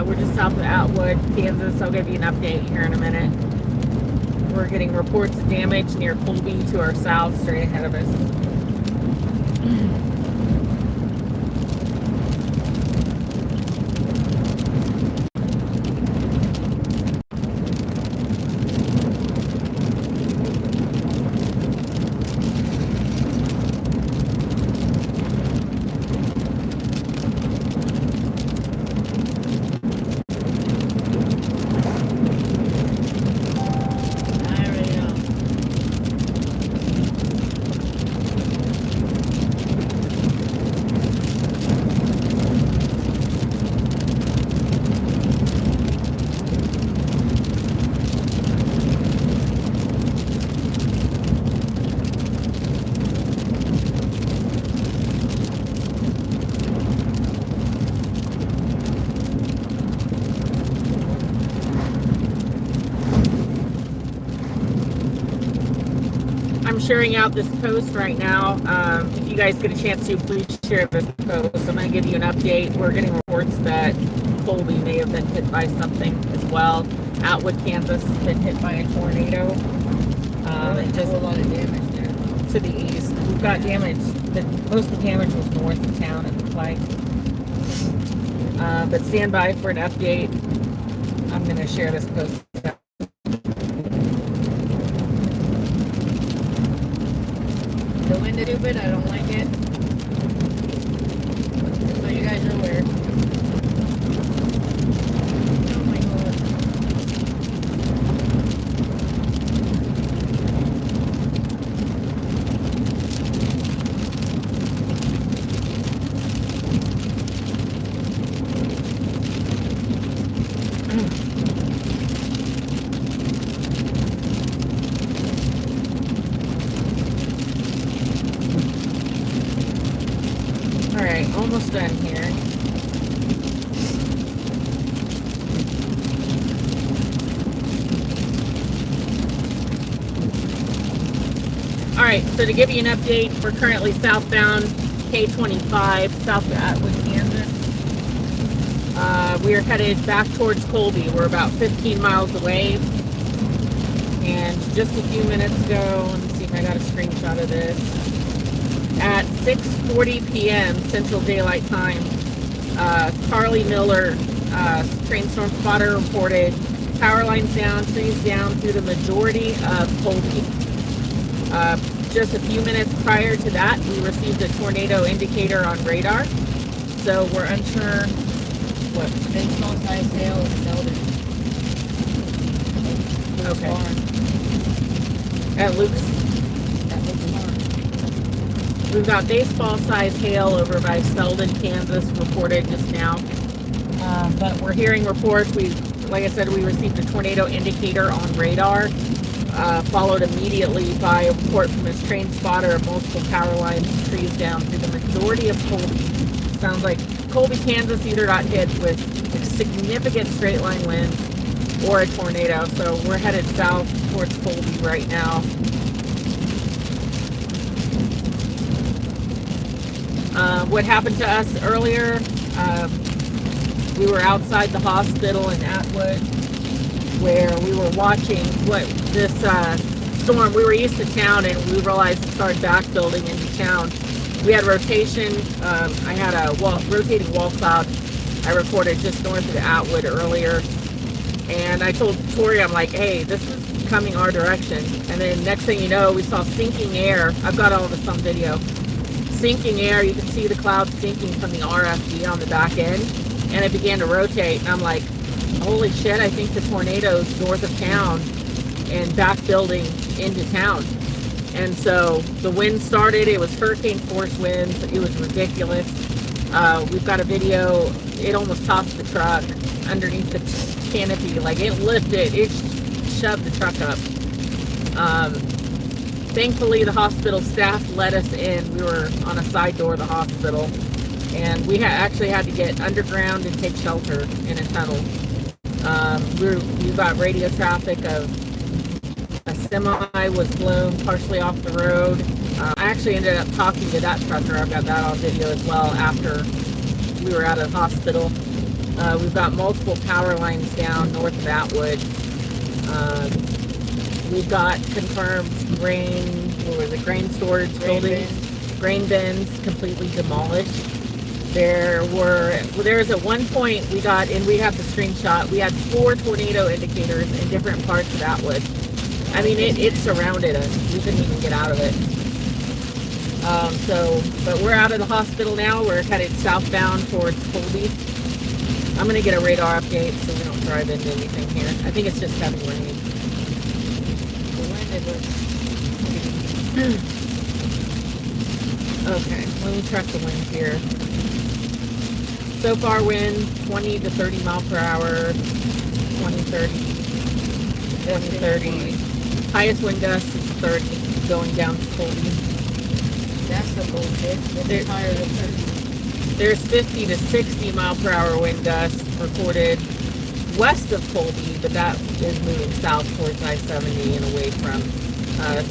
We're just south of Atwood, Kansas. I'll give you an update here in a minute. We're getting reports of damage near Colby to our south, straight ahead of us. I'm sharing out this post right now. If you guys get a chance to, please share this post. I'm going to give you an update. We're getting reports that Colby may have been hit by something as well. Atwood, Kansas has been hit by a tornado. And just a lot of damage there. To the east. We've got damage. Most of the damage was north of town, it looked like. But stand by for an update. I'm going to share this post. The wind is stupid, I don't like it. Just so you guys are aware. Oh my god. Alright, almost done here. Alright, so to give you an update, we're currently southbound K25, south of Atwood, Kansas. We are headed back towards Colby. We're about 15 miles away. And just a few minutes ago, let me see if I got a screenshot of this. At 6:40 p.m. Central Daylight Time, Carly Miller, train storm spotter, reported power lines down, trees down through the majority of Colby. Just a few minutes prior to that, we received a tornado indicator on radar. So we're unsure what. Baseball size hail in Selden. Okay. Farm. At Luke's. Farm. We've got baseball-sized hail over by Selden, Kansas, reported just now. But we're hearing reports. Like I said, we received a tornado indicator on radar, followed immediately by a report from his train spotter of multiple power lines and trees down through the majority of Colby. Sounds like Colby, Kansas either got hit with significant straight-line winds or a tornado. So we're headed south towards Colby right now. What happened to us earlier, we were outside the hospital in Atwood where we were watching what this storm, we were east of town and we realized it started back building into town. We had rotation. I had a rotating wall cloud I recorded just north of Atwood earlier. And I told Tori, I'm like, hey, this is coming our direction. And then next thing you know, we saw sinking air. I've got all of this on video. Sinking air, you can see the clouds sinking from the RFD on the back end. And it began to rotate. And I'm like, holy shit, I think the tornado's north of town and back building into town. And so the wind started. It was hurricane force winds. It was ridiculous. We've got a video. It almost tossed the truck underneath the canopy. Like it lifted, it shoved the truck up. Thankfully, the hospital staff let us in. We were on a side door of the hospital, and we actually had to get underground and take shelter in a tunnel. We got radio traffic of a semi was blown partially off the road. I actually ended up talking to that trucker. I've got that on video as well after we were out of the hospital. We've got multiple power lines down north of Atwood. We've got confirmed grain storage buildings, grain bins completely demolished. There was at one point we got, and we have the screenshot, we had 4 tornado indicators in different parts of Atwood. I mean, it surrounded us. We couldn't even get out of it. But we're out of the hospital now. We're headed southbound towards Colby. I'm going to get a radar update so we don't drive into anything here. I think it's just heavy rain. Okay, let me check the wind here. So far wind 20 to 30 mile per hour, 20, 30. Highest wind gust is 30 going down to Colby. That's the bullshit. It's higher than 30. There's 50 to 60 mile per hour wind gusts recorded west of Colby, but that is moving south towards I-70 and away from us.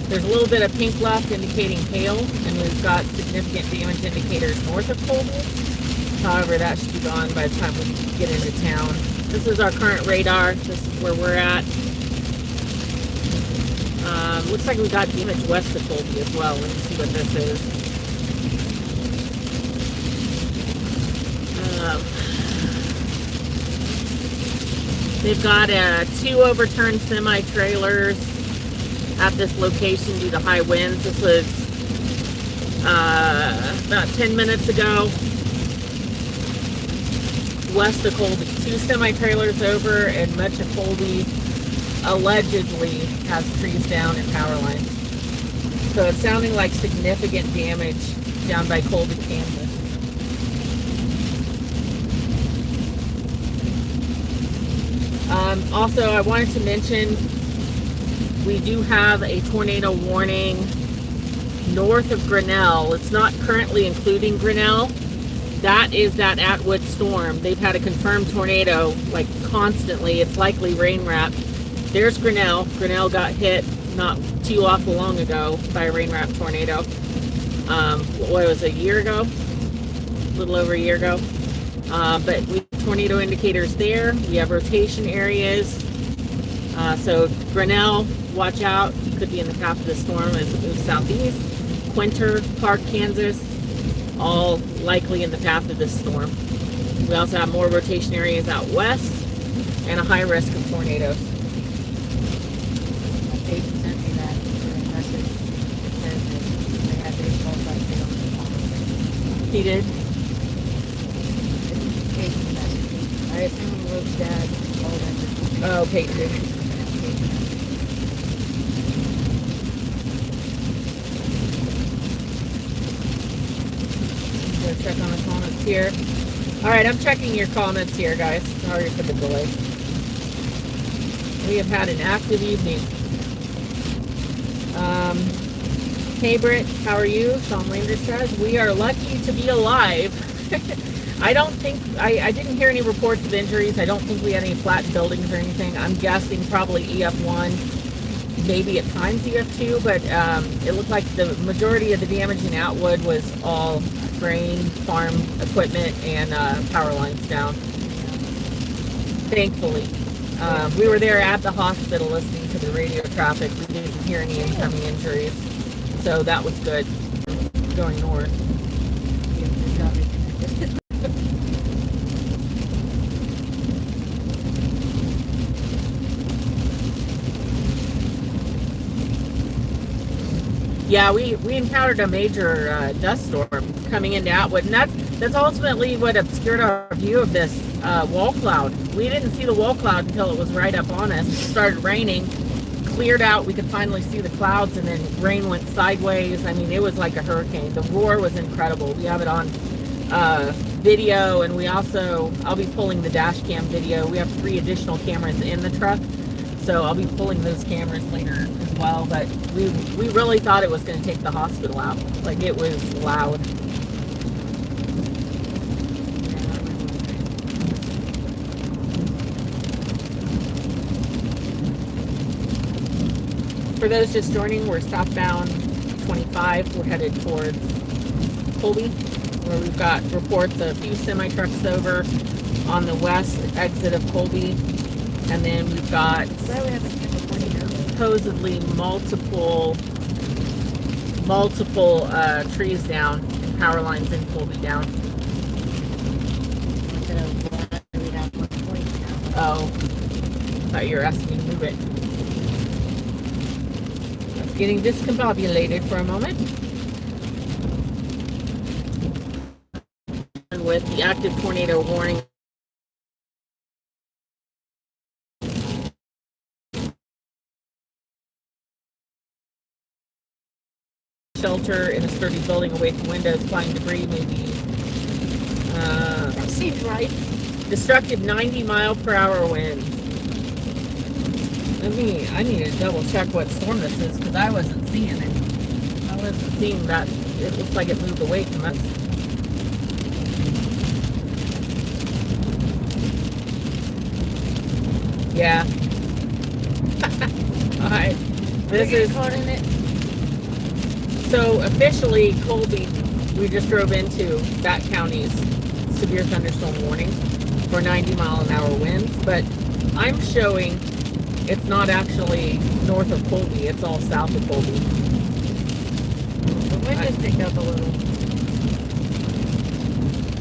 There's a little bit of pink left indicating hail, and we've got significant damage indicators north of Colby. However, that should be gone by the time we get into town. This is our current radar. This is where we're at. Looks like we got damage west of Colby as well. Let me see what this is. They've got 2 overturned semi-trailers at this location due to high winds. This was about 10 minutes ago. West of Colby. 2 semi-trailers over, and much of Colby allegedly has trees down and power lines. So it's sounding like significant damage down by Colby, Kansas. Also, I wanted to mention we do have a tornado warning north of Grinnell. It's not currently including Grinnell. That is that Atwood storm. They've had a confirmed tornado like constantly. It's likely rain wrapped. There's Grinnell. Grinnell got hit not too awful long ago by a rain wrapped tornado. What was it, a year ago? A little over a year ago. But we have tornado indicators there. We have rotation areas. So Grinnell, watch out. You could be in the path of the storm as it moves southeast. Quinter, Park, Kansas, all likely in the path of this storm. We also have more rotation areas out west and a high risk of tornadoes. Jason sent me that message. It says that they had baseball sites on the phone. He did? Jason messaged me. I assume Luke's dad called in. Oh, Peyton did. Check on the comments here. All right, I'm checking your comments here, guys. Sorry for the delay. We have had an active evening. Hey, Britt, how are you? Sean Lander says, we are lucky to be alive. I didn't hear any reports of injuries. I don't think we had any flat buildings or anything. I'm guessing probably EF1, maybe at times EF2, but it looked like the majority of the damage in Atwood was all grain, farm equipment, and power lines down. Thankfully. We were there at the hospital listening to the radio traffic. We didn't hear any incoming injuries. So that was good going north. Yeah, we encountered a major dust storm coming into Atwood, and that's ultimately what obscured our view of this wall cloud. We didn't see the wall cloud until it was right up on us. It started raining, cleared out, we could finally see the clouds, and then rain went sideways. I mean, it was like a hurricane. The roar was incredible. We have it on video, and I'll be pulling the dash cam video. We have 3 additional cameras in the truck, so I'll be pulling those cameras later as well. But we really thought it was going to take the hospital out. Like, it was loud. For those just joining, we're southbound 25. We're headed towards Colby. where we've got reports of a few semi-trucks over on the west exit of Colby. And then we've got supposedly multiple trees down and power lines in Colby down. Oh, I thought you were asking me to move it. I was getting discombobulated for a moment. And with the active tornado warning, shelter in a sturdy building away from windows, flying debris may be That seems right. destructive 90-mile-per-hour winds. I need to double check what storm this is because I wasn't seeing it. I wasn't seeing that. It looks like it moved away from us. Yeah. Alright. This is caught in it. So officially Colby, we just drove into that county's severe thunderstorm warning for 90-mile-an-hour winds, but I'm showing it's not actually north of Colby, it's all south of Colby. The wind just picked up a little.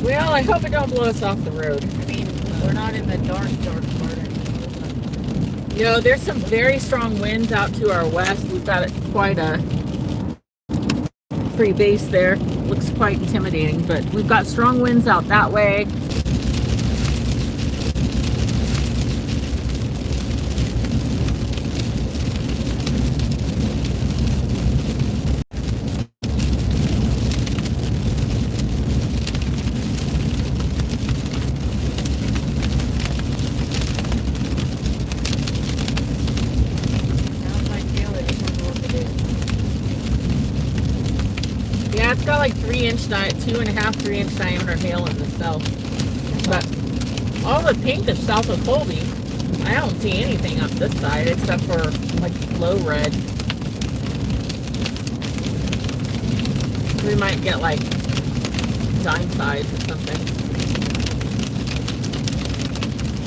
Well, I hope it don't blow us off the road. I mean, we're not in the dark part anymore. You know, there's some very strong winds out to our west. We've got quite a free base there. Looks quite intimidating, but we've got strong winds out that way. Yeah, it's got like 2.5, 3 inch diameter hail in the south. But all the pinkish south of Colby, I don't see anything up this side except for like low red. We might get like dime size or something.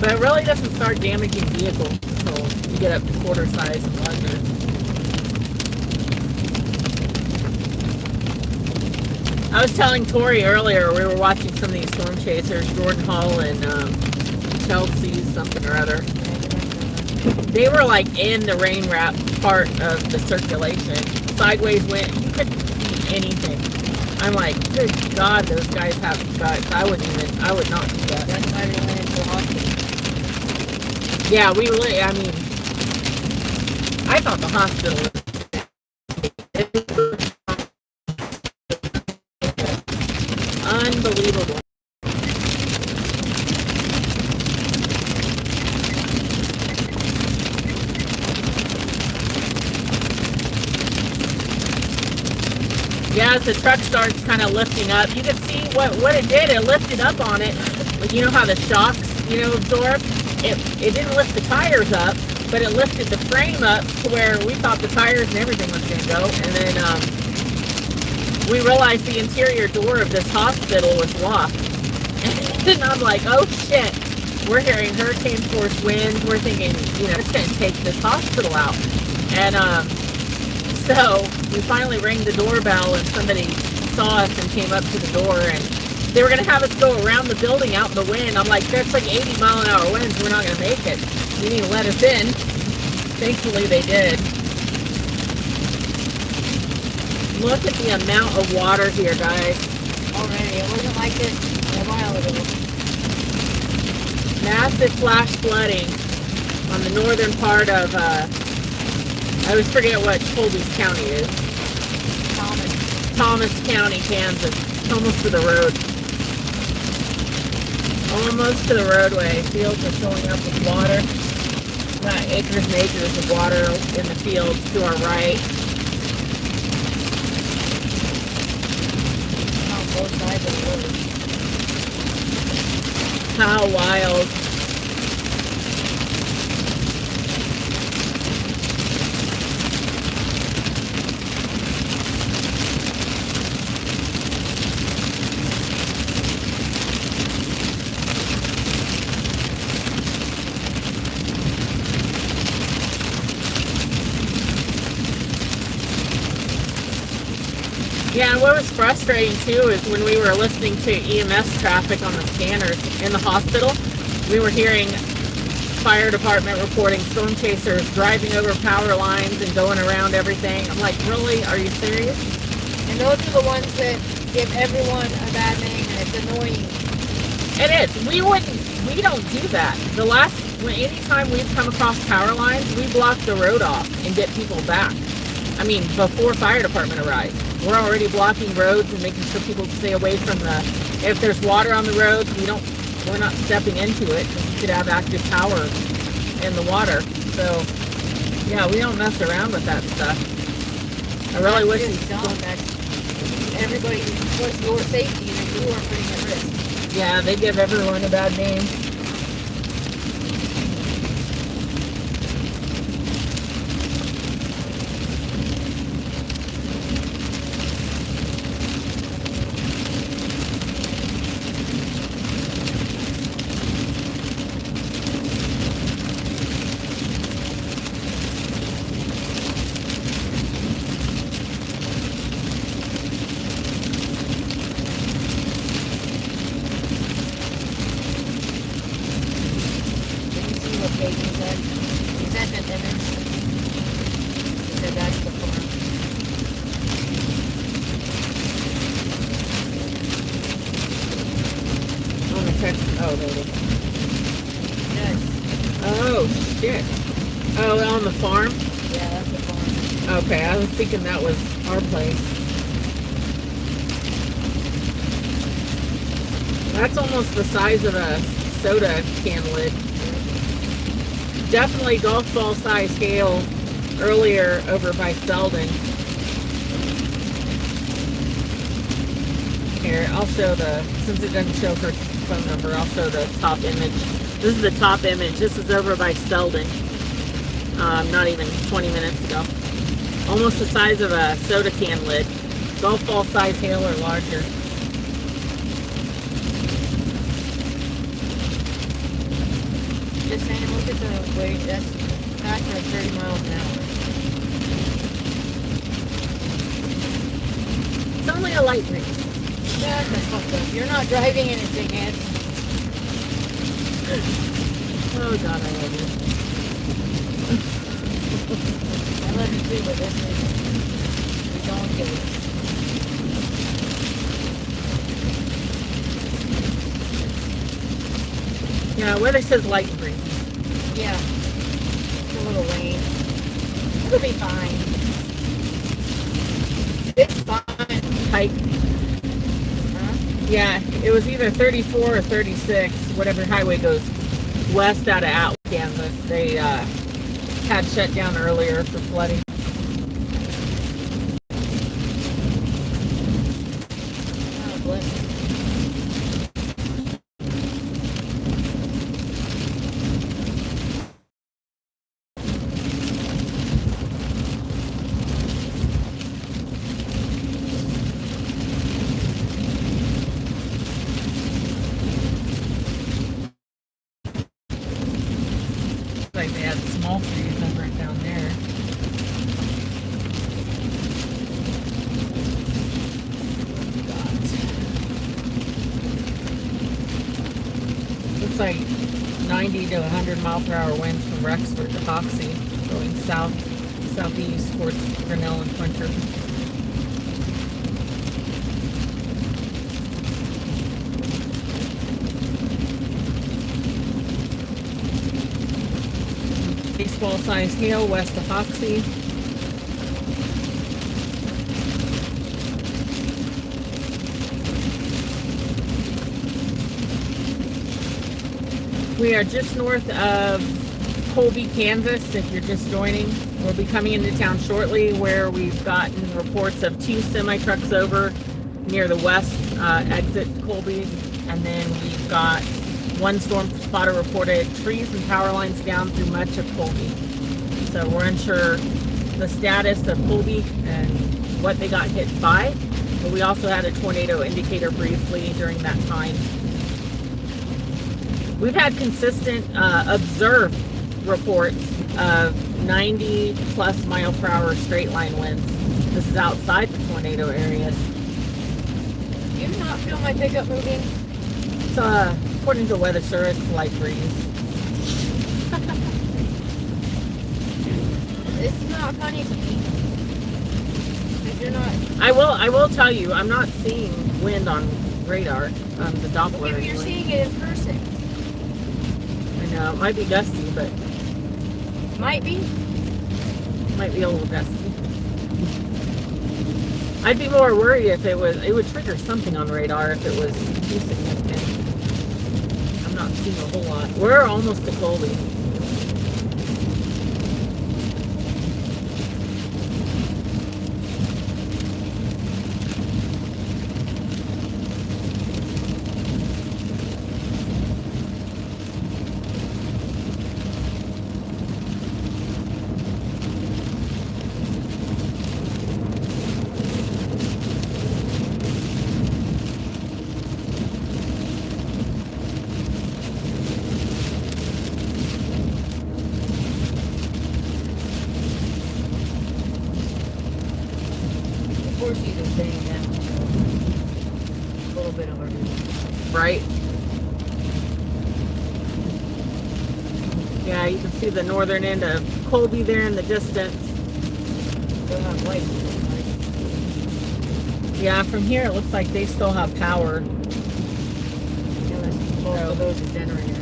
But it really doesn't start damaging vehicles until you get up to quarter size and larger. I was telling Tori earlier, we were watching some of these storm chasers, Jordan Hall and Chelsea something or other. They were like in the rain wrap part of the circulation. Sideways wind, you couldn't see anything. I'm like, good God, those guys have guts. I would not do that. That's why we went into the hospital. Yeah, I mean, I thought the hospital was unbelievable. Yeah, as the truck starts kind of lifting up, you can see what it did. It lifted up on it. Like, you know how the shocks, absorb? It didn't lift the tires up, but it lifted the frame up to where we thought the tires and everything was going to go. And then we realized the interior door of this hospital was locked. And I'm like, oh shit. We're hearing hurricane force winds. We're thinking, it's going to take this hospital out. And so we finally rang the doorbell and somebody saw us and came up to the door, and they were going to have us go around the building out in the wind. I'm like, that's like 80-mile-an-hour winds. We're not going to make it. You need to let us in. Thankfully they did. Look at the amount of water here, guys. Already. It wasn't like this a while ago. Massive flash flooding on the northern part of, I always forget what Colby's County is. Thomas County, Kansas. It's almost to the road. Almost to the roadway. Fields are filling up with water. Got acres and acres of water in the fields to our right. Both sides of the road. How wild. Yeah, and what was frustrating too is when we were listening to EMS traffic on the scanners in the hospital, we were hearing fire department reporting storm chasers driving over power lines and going around everything. I'm like, really? Are you serious? And those are the ones that give everyone a bad name, and it's annoying. It is. We don't do that. Anytime we've come across power lines, we block the road off and get people back. I mean, before fire department arrives, we're already blocking roads and making sure people stay away from if there's water on the roads, we're not stepping into it because you could have active power in the water. So, yeah, we don't mess around with that stuff. I really wish you don't. Everybody, what's your safety that you are putting at risk? Yeah, they give everyone a bad name. Oh, there it is. Yes. Oh, shit. Oh, on the farm? Yeah, that's the farm. Okay, I was thinking that was our place. That's almost the size of a soda can lid. Definitely golf ball size hail earlier over by Selden. Here, I'll show since it doesn't show her phone number, I'll show the top image. This is the top image. This is over by Selden. Not even 20 minutes ago. Almost the size of a soda can lid. Golf ball size hail or larger. Just saying, look at the weight. That's faster than 30 miles an hour. It's only a light breeze. Shut the fuck up. You're not driving anything, Ed. Oh God, I love you. I love you too, but this is ridiculous. Yeah, weather says light breeze. Yeah. It's a little rain. It'll be fine. It's fine. Tight. Yeah, it was either 34 or 36, whatever highway goes west out of Atwood, Kansas. They had shut down earlier for flooding. Oh, bless you. Like they had small trees over it down there. Looks like 90 to 100 mile per hour winds from Rexford to Hoxie, going southeast towards Grinnell and Quinter. Baseball sized hail west of Hoxie. We are just north of Colby, Kansas, if you're just joining. We'll be coming into town shortly, where we've gotten reports of 2 semi-trucks over near the west exit Colby, and then we've got 1 storm spotter reported trees and power lines down through much of Colby. So we're unsure the status of Colby and what they got hit by, but we also had a tornado indicator briefly during that time. We've had consistent observed reports of 90 plus mile per hour straight line winds This is outside the tornado areas. Do you not feel my pickup moving? It's according to the weather service, light breeze. It's not funny to me. Because you're not. I will tell you, I'm not seeing wind on radar, the Doppler. Well, you're anyway. seeing it in person. I know, it might be gusty, but Might be. might be a little gusty. I'd be more worried if it would trigger something on radar if it was too significant. I'm not seeing a whole lot. We're almost to Colby. Of course, she's saying that. A little bit of everything. Right? Yeah, you can see the northern end of Colby there in the distance. They'll have lights. Yeah, from here it looks like they still have power. Unless both of those are generated.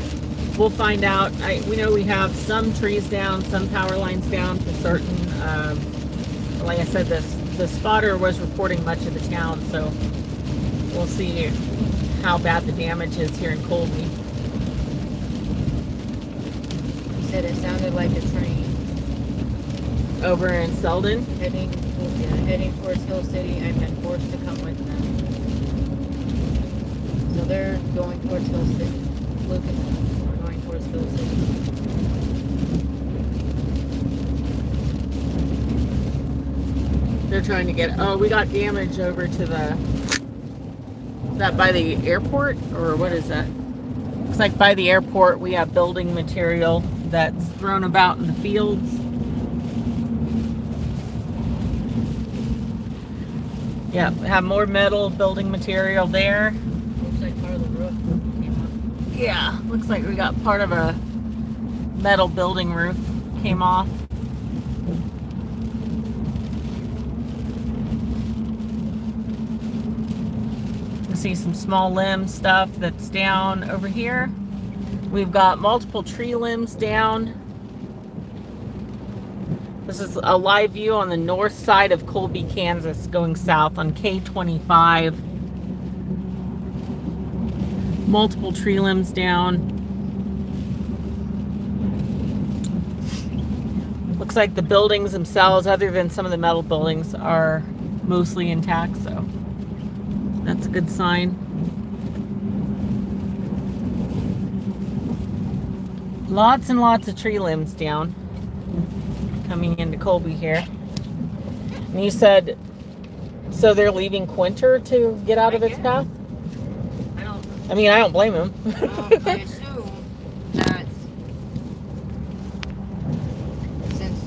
We'll find out. We know we have some trees down, some power lines down for certain. Like I said, the spotter was reporting much of the town, so we'll see how bad the damage is here in Colby. He said it sounded like a train Over in Selden. heading towards Hill City. I've been forced to come with them. So they're going towards Hill City. Luke and them are going towards Hill City. They're trying to get. Oh, we got damage over to the. Is that by the airport or what is that? Looks like by the airport we have building material that's thrown about in the fields. Yeah, we have more metal building material there. Looks like part of the roof came off. Yeah, looks like we got part of a metal building roof came off. You see some small limb stuff that's down over here. We've got multiple tree limbs down. This is a live view on the north side of Colby, Kansas, going south on K25. Multiple tree limbs down. Looks like the buildings themselves, other than some of the metal buildings, are mostly intact, so that's a good sign. Lots and lots of tree limbs down coming into Colby here. And you said, so they're leaving Quinter to get out of its path? I mean, I don't blame him. I assume that since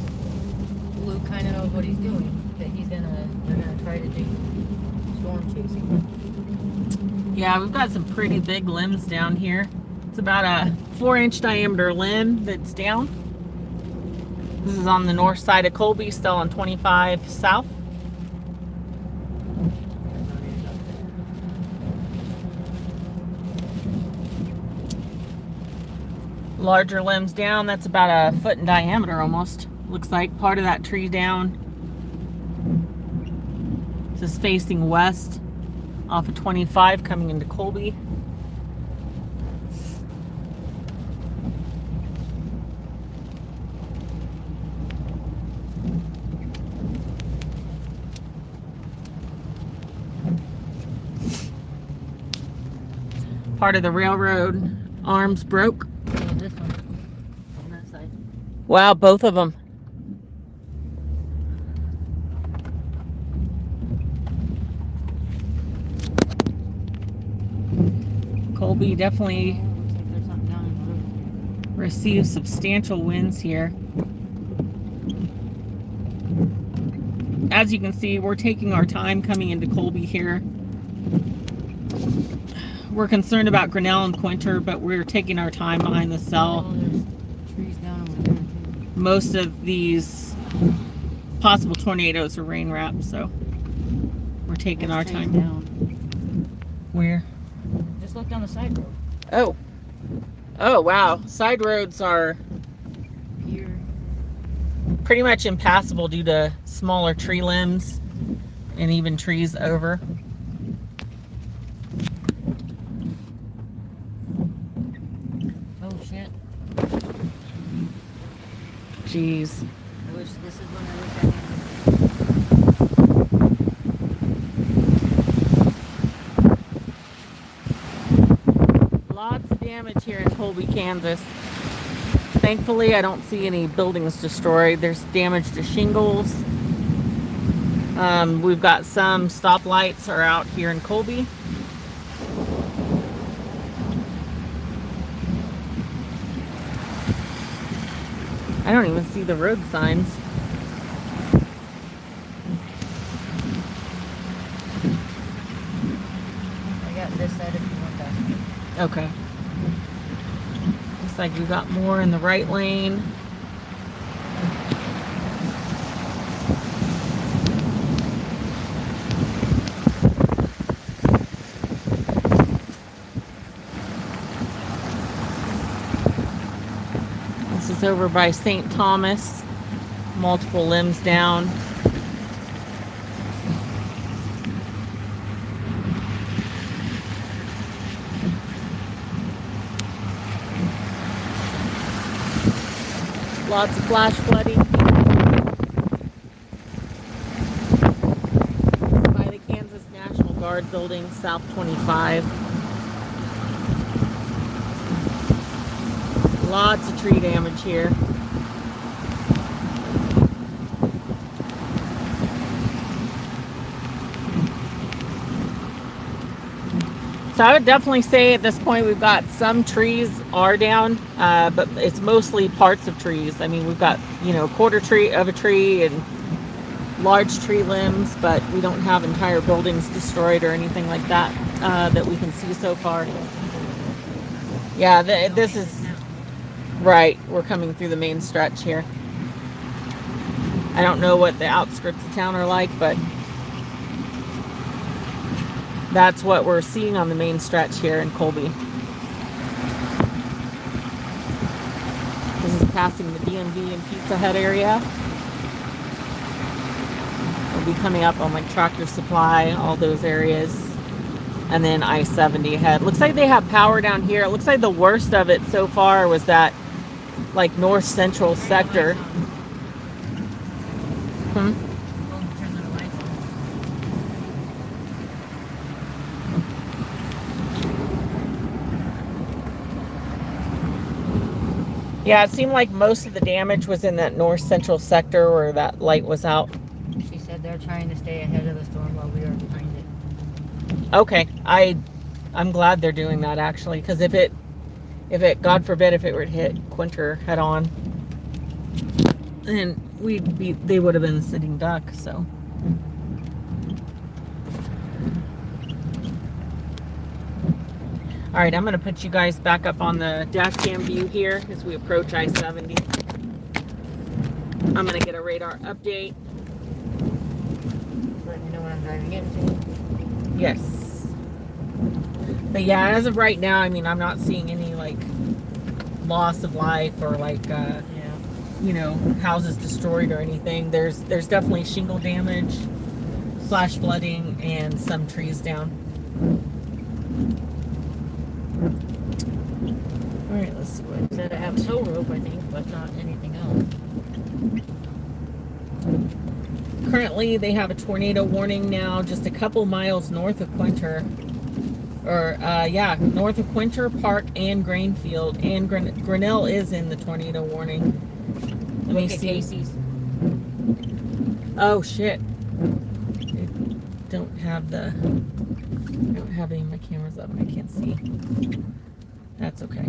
Luke kind of knows what he's doing, that they're gonna try to do storm chasing. Yeah, we've got some pretty big limbs down here. It's about a 4-inch diameter limb that's down. This is on the north side of Colby, still on 25 south. Larger limbs down, that's about a foot in diameter almost. Looks like part of that tree down. This is facing west off of 25 coming into Colby. Part of the railroad arms broke. This one on that side. Wow, both of them. Colby definitely Looks like there's something down in the roof. received substantial winds here. as you can see, we're taking our time coming into Colby here. We're concerned about Grinnell and Quinter, but we're taking our time behind the cell. Oh, there's trees down over there, too. Most of these possible tornadoes are rain wrapped, so we're taking our time. Down. Where? Just look down the side road. Oh. Oh, wow. Side roads are Here. pretty much impassable due to smaller tree limbs and even trees over. Oh, shit. Jeez. I wish this is when I wish I had. Lots of damage here in Colby, Kansas. Thankfully, I don't see any buildings destroyed. There's damage to shingles. We've got some stoplights are out here in Colby. I don't even see the road signs. I got this side if you want that. Okay. Looks like you got more in the right lane. This is over by St. Thomas. Multiple limbs down. Lots of flash flooding. By the Kansas National Guard building, South 25. Lots of tree damage here. So I would definitely say at this point we've got some trees are down, but it's mostly parts of trees. I mean, we've got, you know, a quarter tree of a tree and large tree limbs, but we don't have entire buildings destroyed or anything like that that we can see so far. Yeah, this is right. We're coming through the main stretch here. I don't know what the outskirts of town are like, but that's what we're seeing on the main stretch here in Colby. This is passing the DMV and Pizza Hut area. We'll be coming up on like Tractor Supply, all those areas. And then I-70 ahead. Looks like they have power down here. It looks like the worst of it so far was that like north central sector. Yeah, it seemed like most of the damage was in that north central sector where that light was out. She said they're trying to stay ahead of the storm while we are behind it. Okay, I'm glad they're doing that actually, because if it God forbid if it were to hit Quinter head on, then they would have been a sitting duck. So. All right, I'm going to put you guys back up on the dash cam view here as we approach I-70. I'm going to get a radar update. Let me know what I'm driving into. Yes. But yeah, as of right now, I mean, I'm not seeing any like loss of life or like, you know, houses destroyed or anything. There's definitely shingle damage, flash flooding, and some trees down. All right, let's see what. Said I have tow rope, I think, but not anything else. Currently, they have a tornado warning now, just a couple miles north of Quinter. Or, north of Quinter, Park, and Grainfield. And Grinnell is in the tornado warning. Let me see. Casey's. Oh, shit. I don't have any of my cameras up. I can't see. That's okay.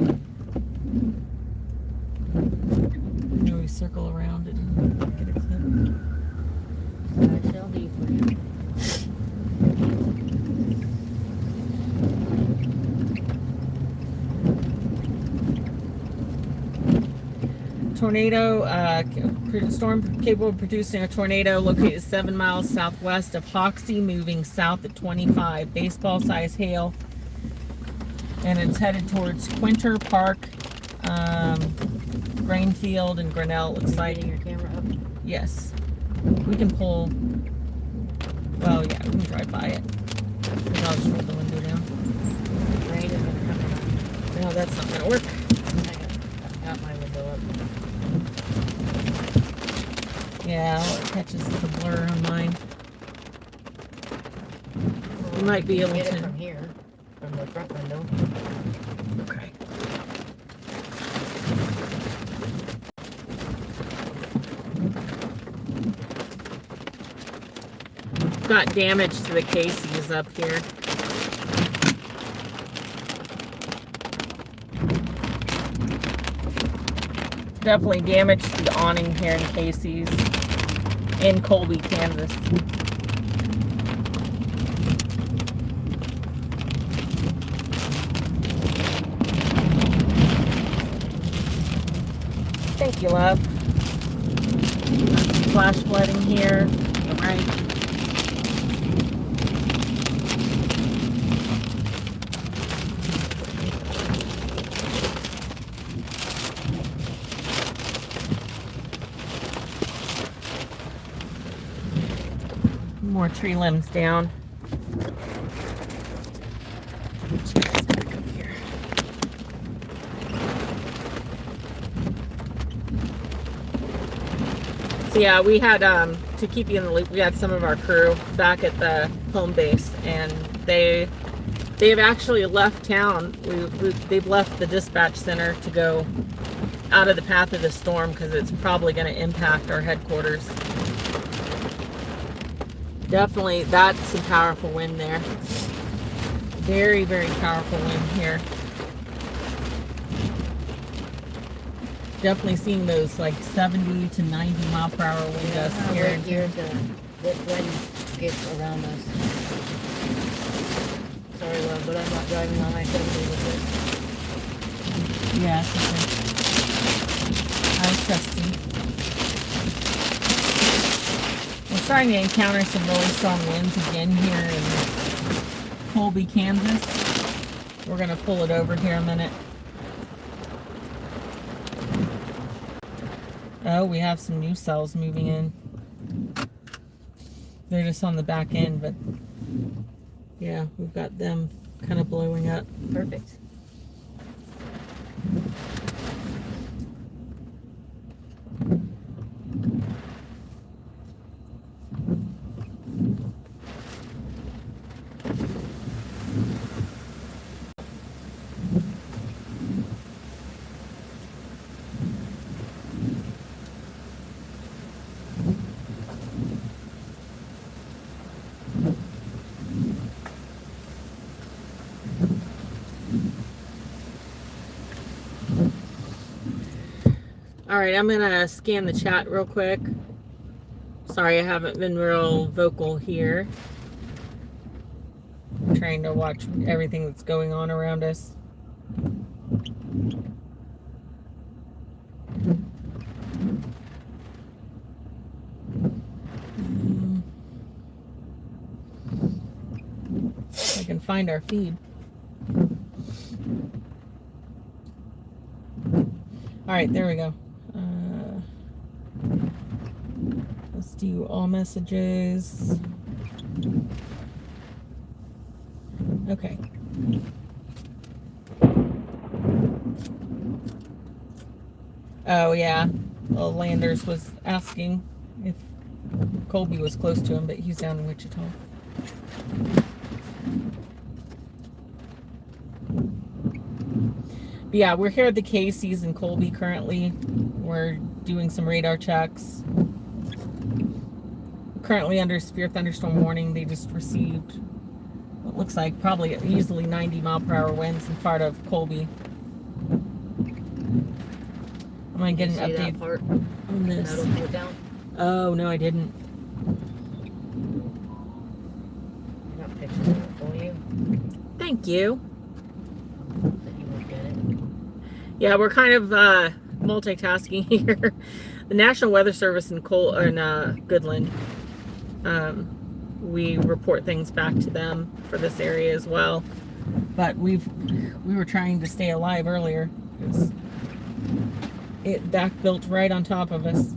Maybe we circle around and get a clip. Tornado, storm capable of producing a tornado located 7 miles southwest of Hoxie, moving south at 25. Baseball size hail. And it's headed towards Quinter Park, Grainfield, and Grinnell. Looks like. Getting your camera up? Yes. We can pull. Well, yeah, we can drive by it. I'll just roll the window down. Rain is gonna come in. No, that's not gonna work. I got my window up. Yeah, all it catches is a blur on mine. You might be able Get to. it from here, from the front window. Okay. Got damage to the cases up here. Definitely damage to the awning here in Casey's in Colby, Kansas. Thank you, love. Flash flooding here. All right. More tree limbs down. Back up here. So yeah, we had to keep you in the loop. We had some of our crew back at the home base, and they've actually left town. They've left the dispatch center to go out of the path of the storm because it's probably going to impact our headquarters. Definitely, that's some powerful wind there. Very, very powerful wind here. Definitely seeing those like 70 to 90 mile per hour wind gusts here. Right here, this wind gets around us. Sorry, love, but I'm not driving on I-70 with this. Yeah, okay. I was testing. We're starting to encounter some really strong winds again here in Colby, Kansas. We're going to pull it over here a minute. Oh, we have some new cells moving in. They're just on the back end, but yeah, we've got them kind of blowing up. Perfect. All right, I'm gonna scan the chat real quick. Sorry, I haven't been real vocal here. I'm trying to watch everything that's going on around us. If I can find our feed. All right, there we go. Let's do all messages. Okay. Oh yeah, well, Landers was asking if Colby was close to him, but he's down in Wichita. But yeah, we're here at the Casey's in Colby currently. We're doing some radar checks. Currently under severe thunderstorm warning. They just received what looks like probably easily 90 mile per hour winds in part of Colby. I'm gonna get an update on this. Oh no, I didn't. I got pictures of it for you. Thank you. That you won't get it. Yeah, we're kind of multitasking here. The National Weather Service in Goodland. We report things back to them for this area as well. But we were trying to stay alive earlier because it back built right on top of us.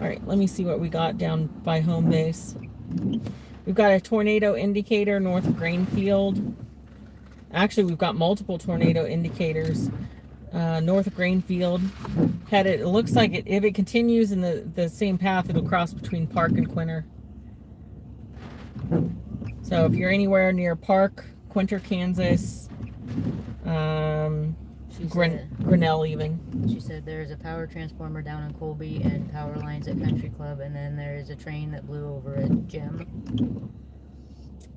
All right, let me see what we got down by home base. We've got a tornado indicator north of Grainfield. Actually, we've got multiple tornado indicators north of Grainfield. It looks like if it continues in the same path, it'll cross between Park and Quinter. So if you're anywhere near Park, Quinter, Kansas, Grinnell even. She said there's a power transformer down in Colby and power lines at Country Club, and then there is a train that blew over at Gem.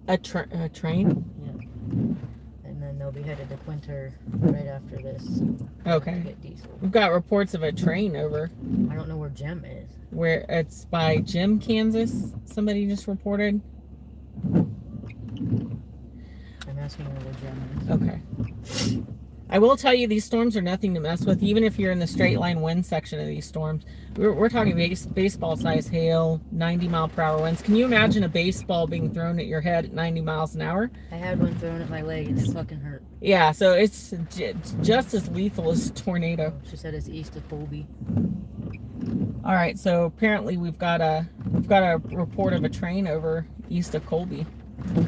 A train? Yeah. And then they'll be headed to Quinter right after this. Okay. Get diesel. We've got reports of a train over. I don't know where Gem is. Where it's by Gem, Kansas. Somebody just reported. I'm asking her where Gem is. Okay. I will tell you, these storms are nothing to mess with, even if you're in the straight line wind section of these storms. We're talking baseball size hail, 90 mile per hour winds. Can you imagine a baseball being thrown at your head at 90 miles an hour? I had one thrown at my leg and it fucking hurt. Yeah, so it's just as lethal as a tornado. She said it's east of Colby. All right, so apparently we've got a report of a train over east of Colby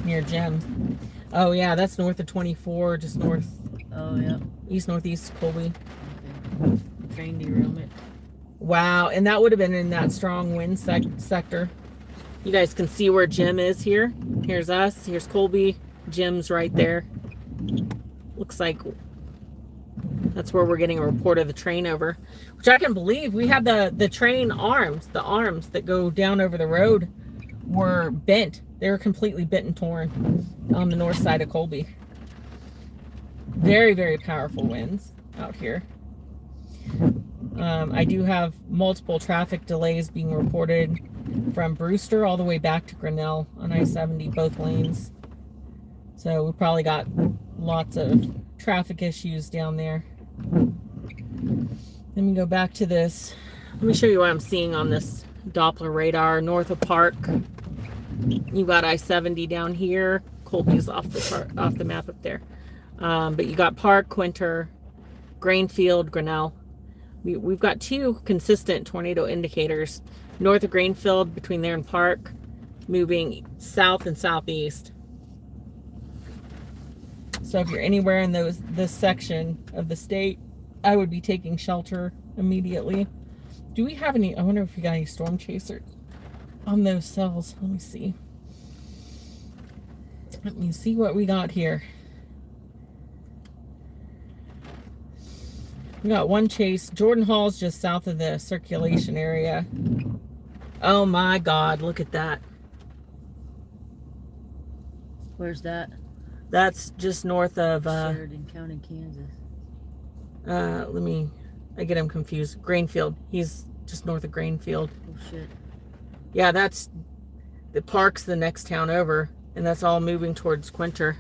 near Gem. Oh yeah, that's north of 24, just north. Oh yeah. East northeast Colby. Okay. Train derailment. Wow, and that would have been in that strong wind sector. You guys can see where Gem is here. Here's us. Here's Colby. Gem's right there. Looks like that's where we're getting a report of the train over, which I can believe. We had the train arms, the arms that go down over the road were bent. They were completely bent and torn on the north side of Colby. Very, very powerful winds out here. I do have multiple traffic delays being reported from Brewster all the way back to Grinnell on I-70, both lanes. So we probably got lots of traffic issues down there. Let me go back to this. Let me show you what I'm seeing on this Doppler radar. North of Park, you got I-70 down here. Colby's off the map up there. But you got Park, Quinter, Grainfield, Grinnell. We've got two consistent tornado indicators. North of Grainfield, between there and Park, moving south and southeast. So if you're anywhere in this section of the state, I would be taking shelter immediately. Do we have any? I wonder if we got any storm chasers on those cells. Let me see. Let me see what we got here. We got one chase. Jordan Hall's just south of the circulation area. Oh my God, look at that. Where's that? That's just north of Sheridan County, Kansas. I get him confused. Grainfield. He's just north of Grainfield. Oh shit. Yeah, that's the Park's the next town over, and that's all moving towards Quinter.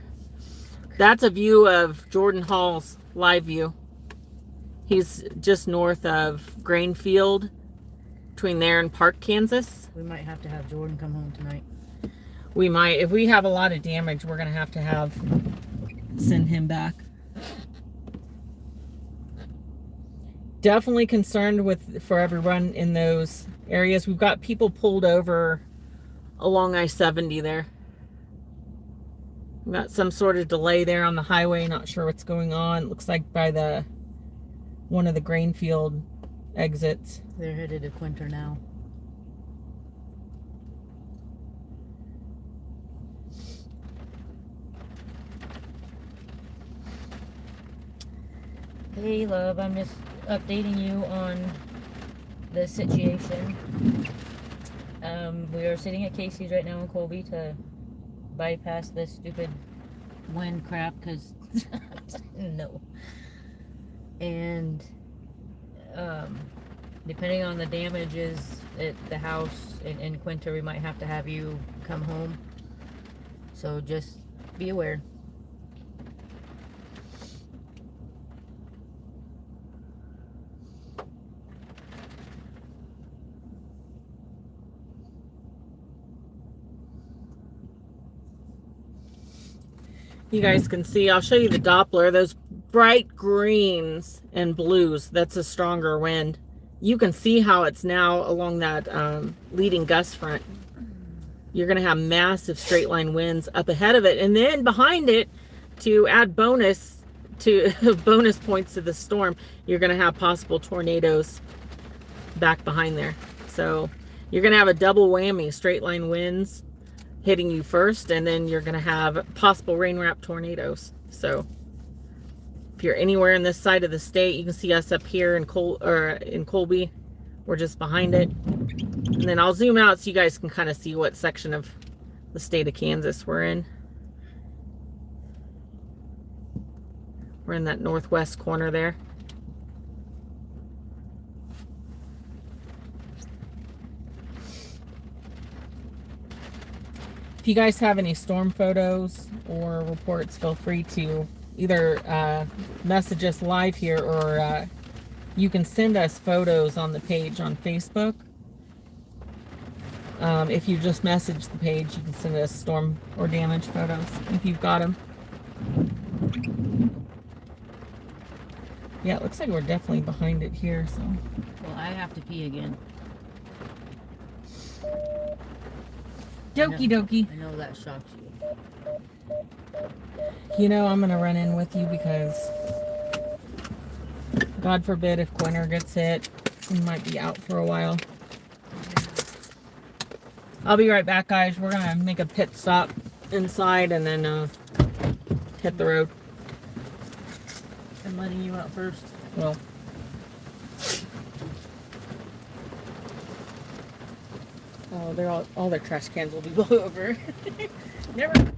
That's a view of Jordan Hall's live view. He's just north of Grainfield, between there and Park, Kansas. We might have to have Jordan come home tonight. We might. If we have a lot of damage, we're going to have send him back. Definitely concerned for everyone in those areas. We've got people pulled over along I-70 there. We've got some sort of delay there on the highway. Not sure what's going on. Looks like by one of the Grainfield exits. They're headed to Quinter now. Hey love, I'm just updating you on the situation. We are sitting at Casey's right now in Colby to bypass this stupid wind crap because no. And depending on the damages at the house in Quinter, we might have to have you come home. So just be aware. You guys can see, I'll show you the Doppler. Those bright greens and blues, that's a stronger wind. You can see how it's now along that leading gust front. You're going to have massive straight line winds up ahead of it. And then behind it, to add bonus points to the storm, you're going to have possible tornadoes back behind there. So you're going to have a double whammy, straight line winds hitting you first, and then you're going to have possible rain wrap tornadoes. So if you're anywhere in this side of the state, you can see us up here in Colby. We're just behind it. And then I'll zoom out so you guys can kind of see what section of the state of Kansas we're in. We're in that northwest corner there. If you guys have any storm photos or reports, feel free to either message us live here, or you can send us photos on the page on Facebook. If you just message the page, you can send us storm or damage photos if you've got them. Yeah, it looks like we're definitely behind it here, so. Well, I have to pee again. Dokie dokie. I know that shocks you. You know, I'm going to run in with you because, God forbid, if Quinter gets hit, we might be out for a while. I'll be right back, guys. We're going to make a pit stop inside and then hit the road. I'm letting you out first. Well, oh, they're all their trash cans will be blown over. Never.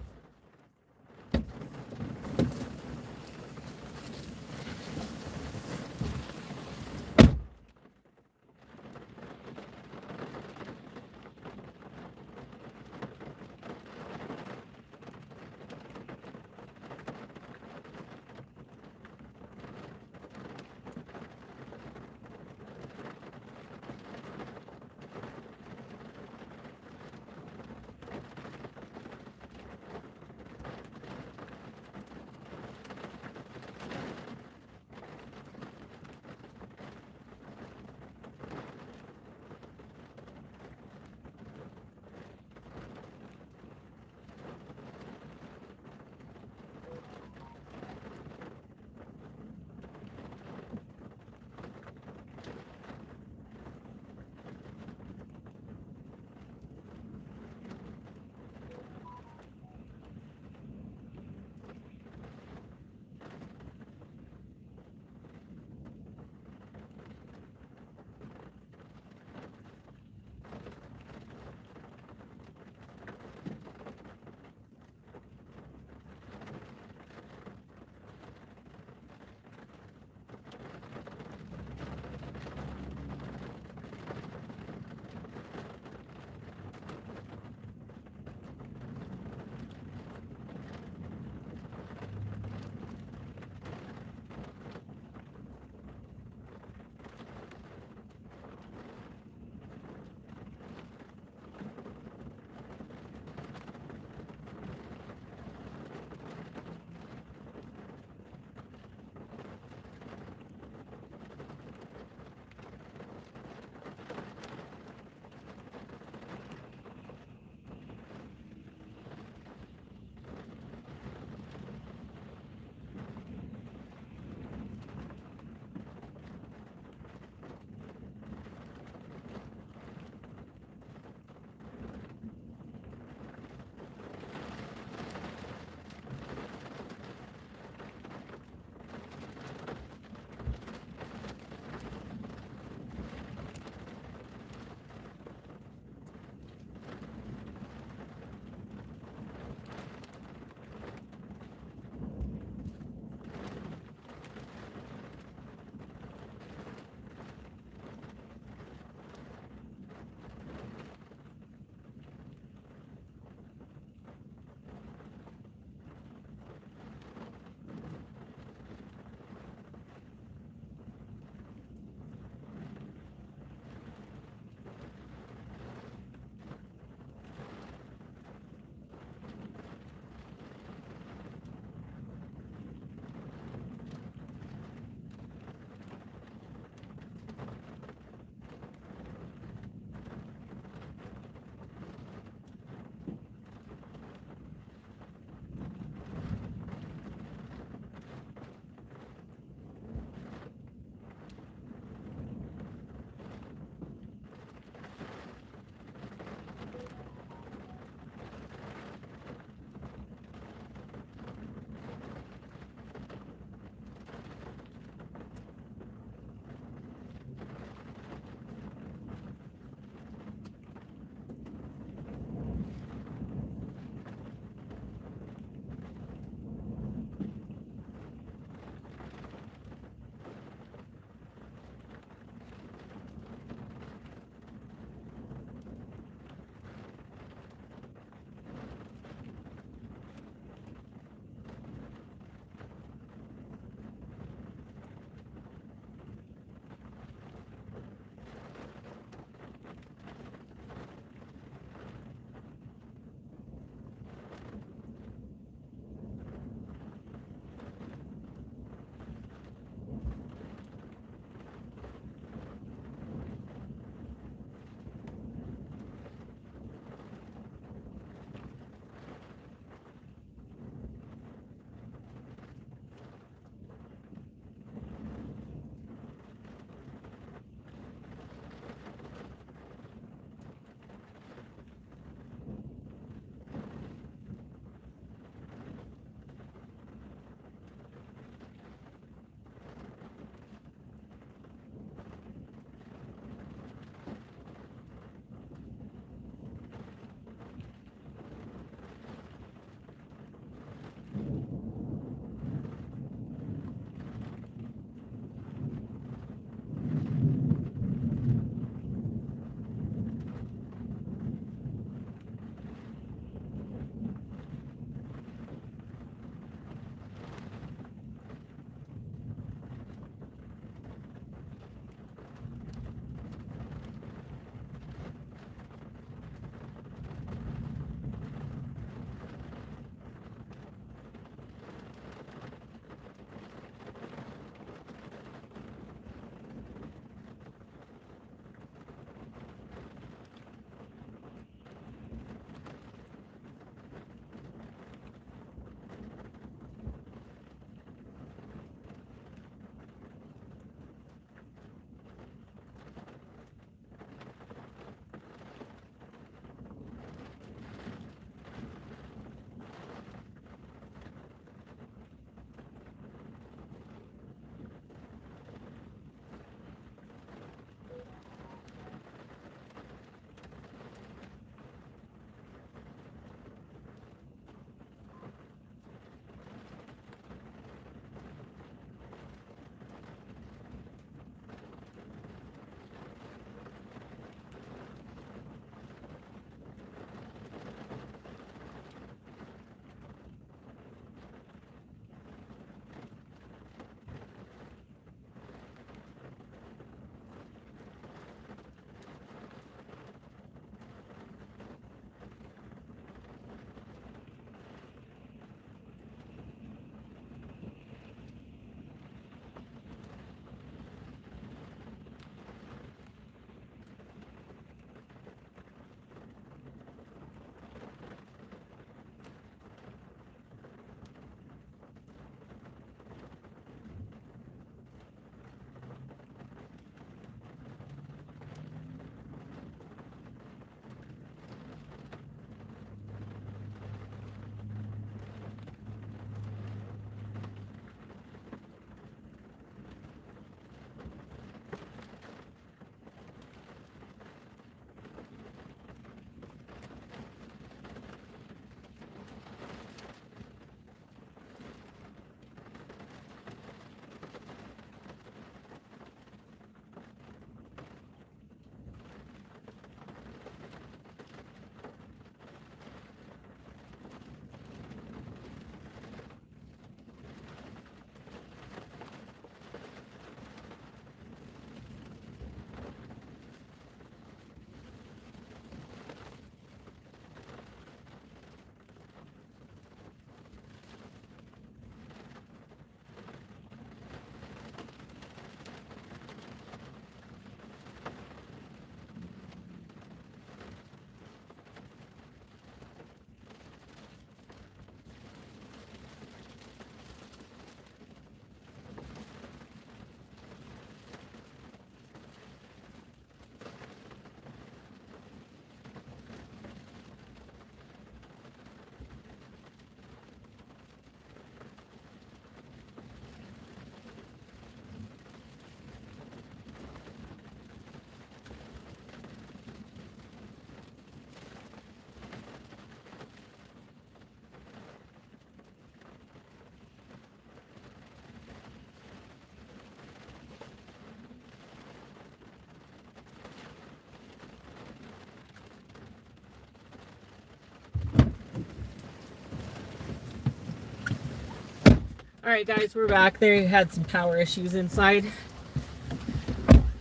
Alright guys, we're back. They had some power issues inside.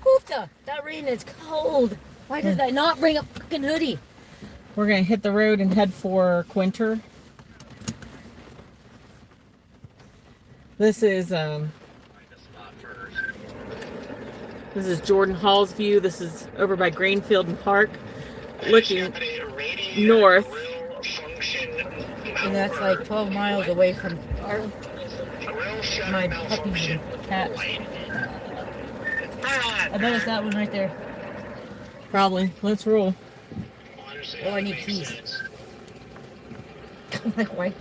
Hoofta, that rain is cold. Why did I not bring a fucking hoodie? We're going to hit the road and head for Quinter. This is Jordan Hall's view. This is over by Grainfield and Park, looking north. And that's like 12 miles away from my puppies and cats. I bet it's that one right there. Probably. Let's roll. Oh, I need keys. I'm like, why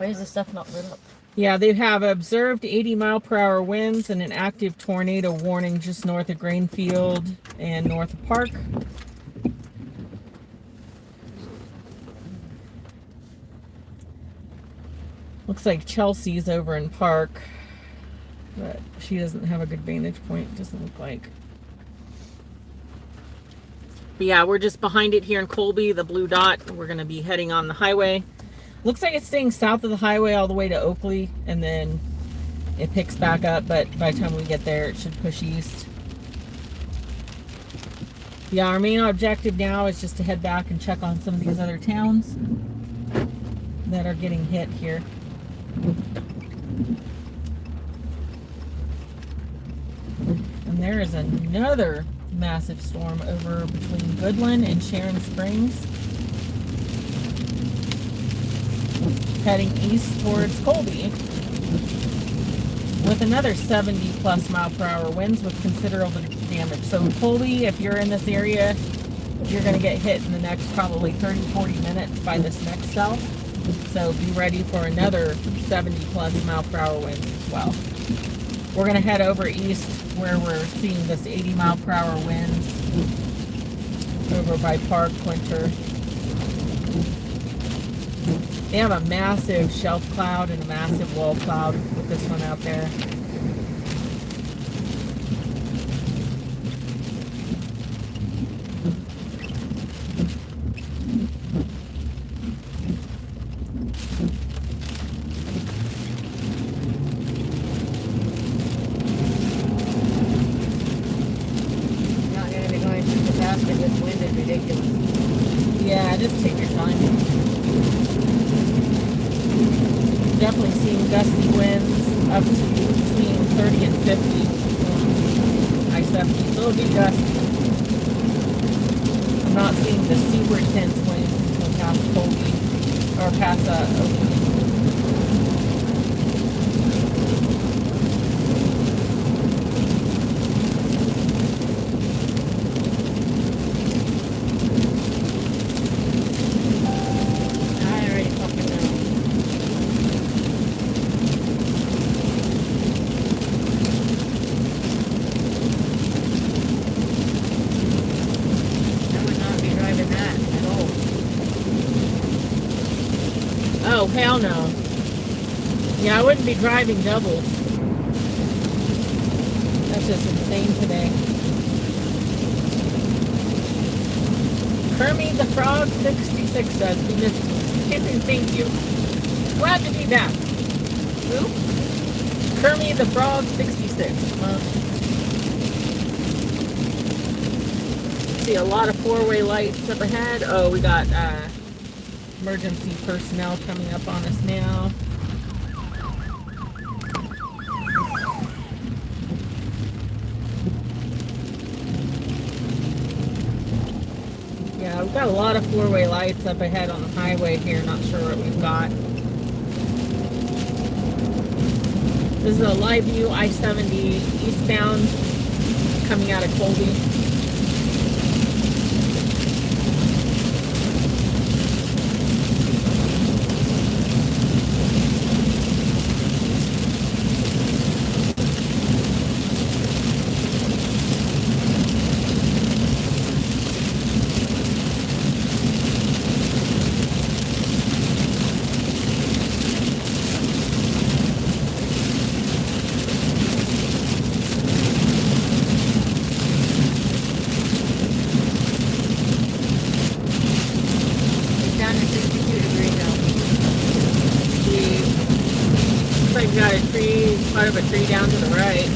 is this stuff not lit up? Yeah, they have observed 80-mile-per-hour winds and an active tornado warning just north of Grainfield and north of Park. Looks like Chelsea's over in Park, but she doesn't have a good vantage point, doesn't look like. But yeah, we're just behind it here in Colby, the blue dot. We're going to be heading on the highway. Looks like it's staying south of the highway all the way to Oakley, and then it picks back up, but by the time we get there, it should push east. Yeah, our main objective now is just to head back and check on some of these other towns that are getting hit here. And there is another massive storm over between Goodland and Sharon Springs, heading east towards Colby with another 70+ mile-per-hour winds with considerable damage. So Colby, if you're in this area, you're going to get hit in the next probably 30-40 minutes by this next cell. So be ready for another 70+ mile-per-hour winds as well. We're going to head over east where we're seeing this 80-mile-per-hour winds over by Park, Quinter. They have a massive shelf cloud and a massive wall cloud with this one out there. Not going to be going super fast because this wind is ridiculous. Yeah, just take your time. Definitely seeing gusty winds up to between 30 and 50 on I-70, so it'll be gusty. I'm not seeing the super intense winds until past Colby, or past Oakley. I already fucking know. I would not be driving that at all. Oh, hell no. Yeah, I wouldn't be driving doubles. That's just insane today. Kermit the Frog 66 says we missed you. Thank you. Glad to be back. Who? Kermit the Frog 66. See a lot of four-way lights up ahead. Oh, we got emergency personnel coming up on us now. Yeah, we've got a lot of four-way lights up ahead on the highway here. Not sure what we've got. This is a live view I-70 eastbound coming out of Colby. Part of a tree down to the right.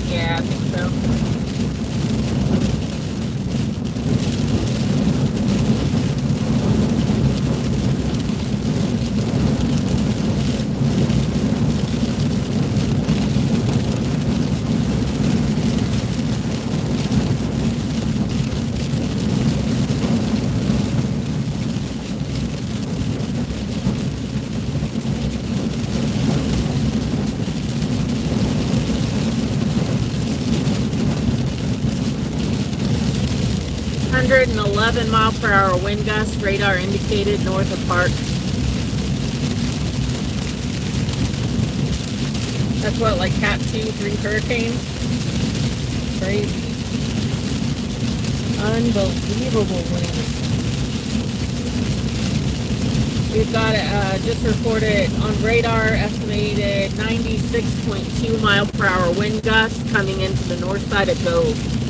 Yeah, I think so. Hundred and 11 mile per hour wind gust, radar indicated north of Park. That's what, like Cat 2, 3 hurricane? Crazy. Unbelievable wind. We've got it just reported on radar, estimated 96.2 mile per hour wind gusts coming into the north side of Gove.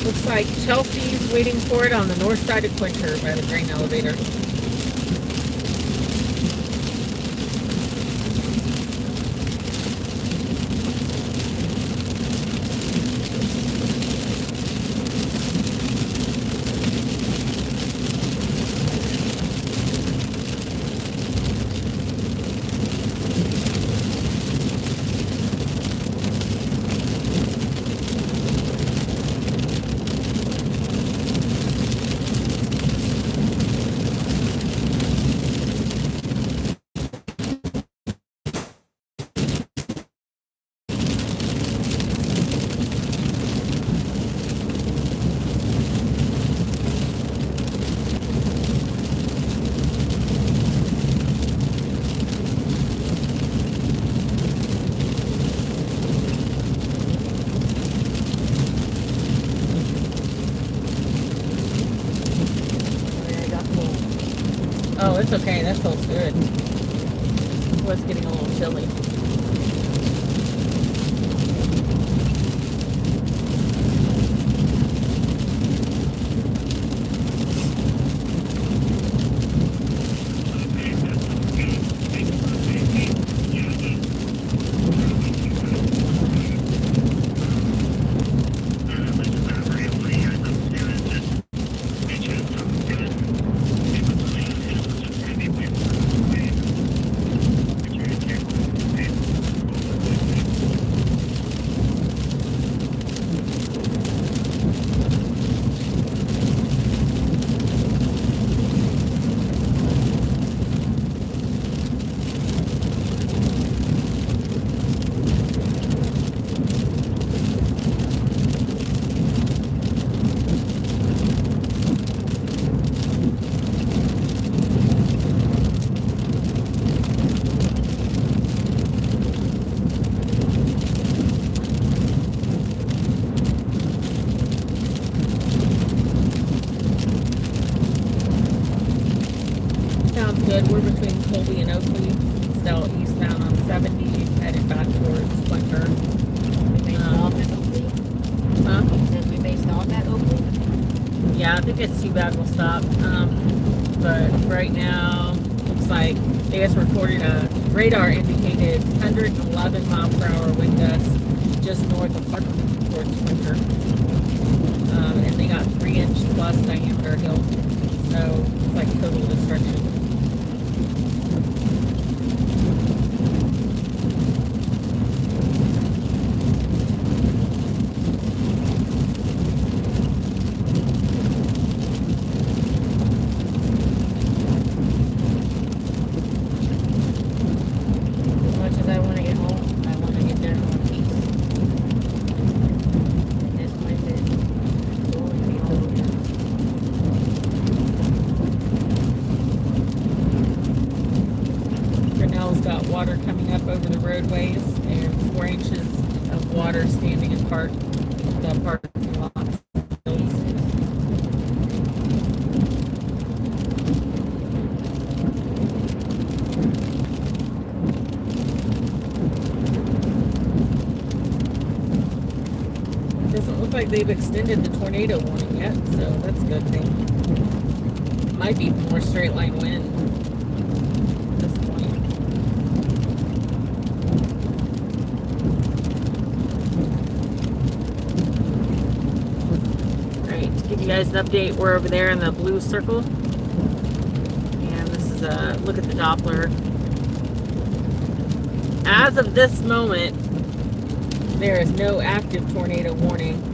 Looks like Chelsea's waiting for it on the north side of Quinter by the grain elevator. Oh, it's okay. That feels good. It was getting a little chilly. It's good. We're between Colby and Oakley, still eastbound on 70, headed back towards Winter. We may stop at Oakley. Huh? Says we may stop at Oakley. Yeah, I think it's too bad we'll stop. But right now, looks like they just recorded a radar indicated 111 mile per hour wind gust just north of Park towards Winter. And they got 3-inch plus diameter hail. So it's like total destruction. As much as I want to get home, I want to get there in one piece. And this wind is blowing me all over. Grinnell's got water coming up over the roadways and 4 inches of water standing in the parking lots. Doesn't look like they've extended the tornado warning yet, so that's a good thing. Might be more straight line wind at this point. Alright, to give you guys an update, we're over there in the blue circle. And this is a look at the Doppler. As of this moment, there is no active tornado warning.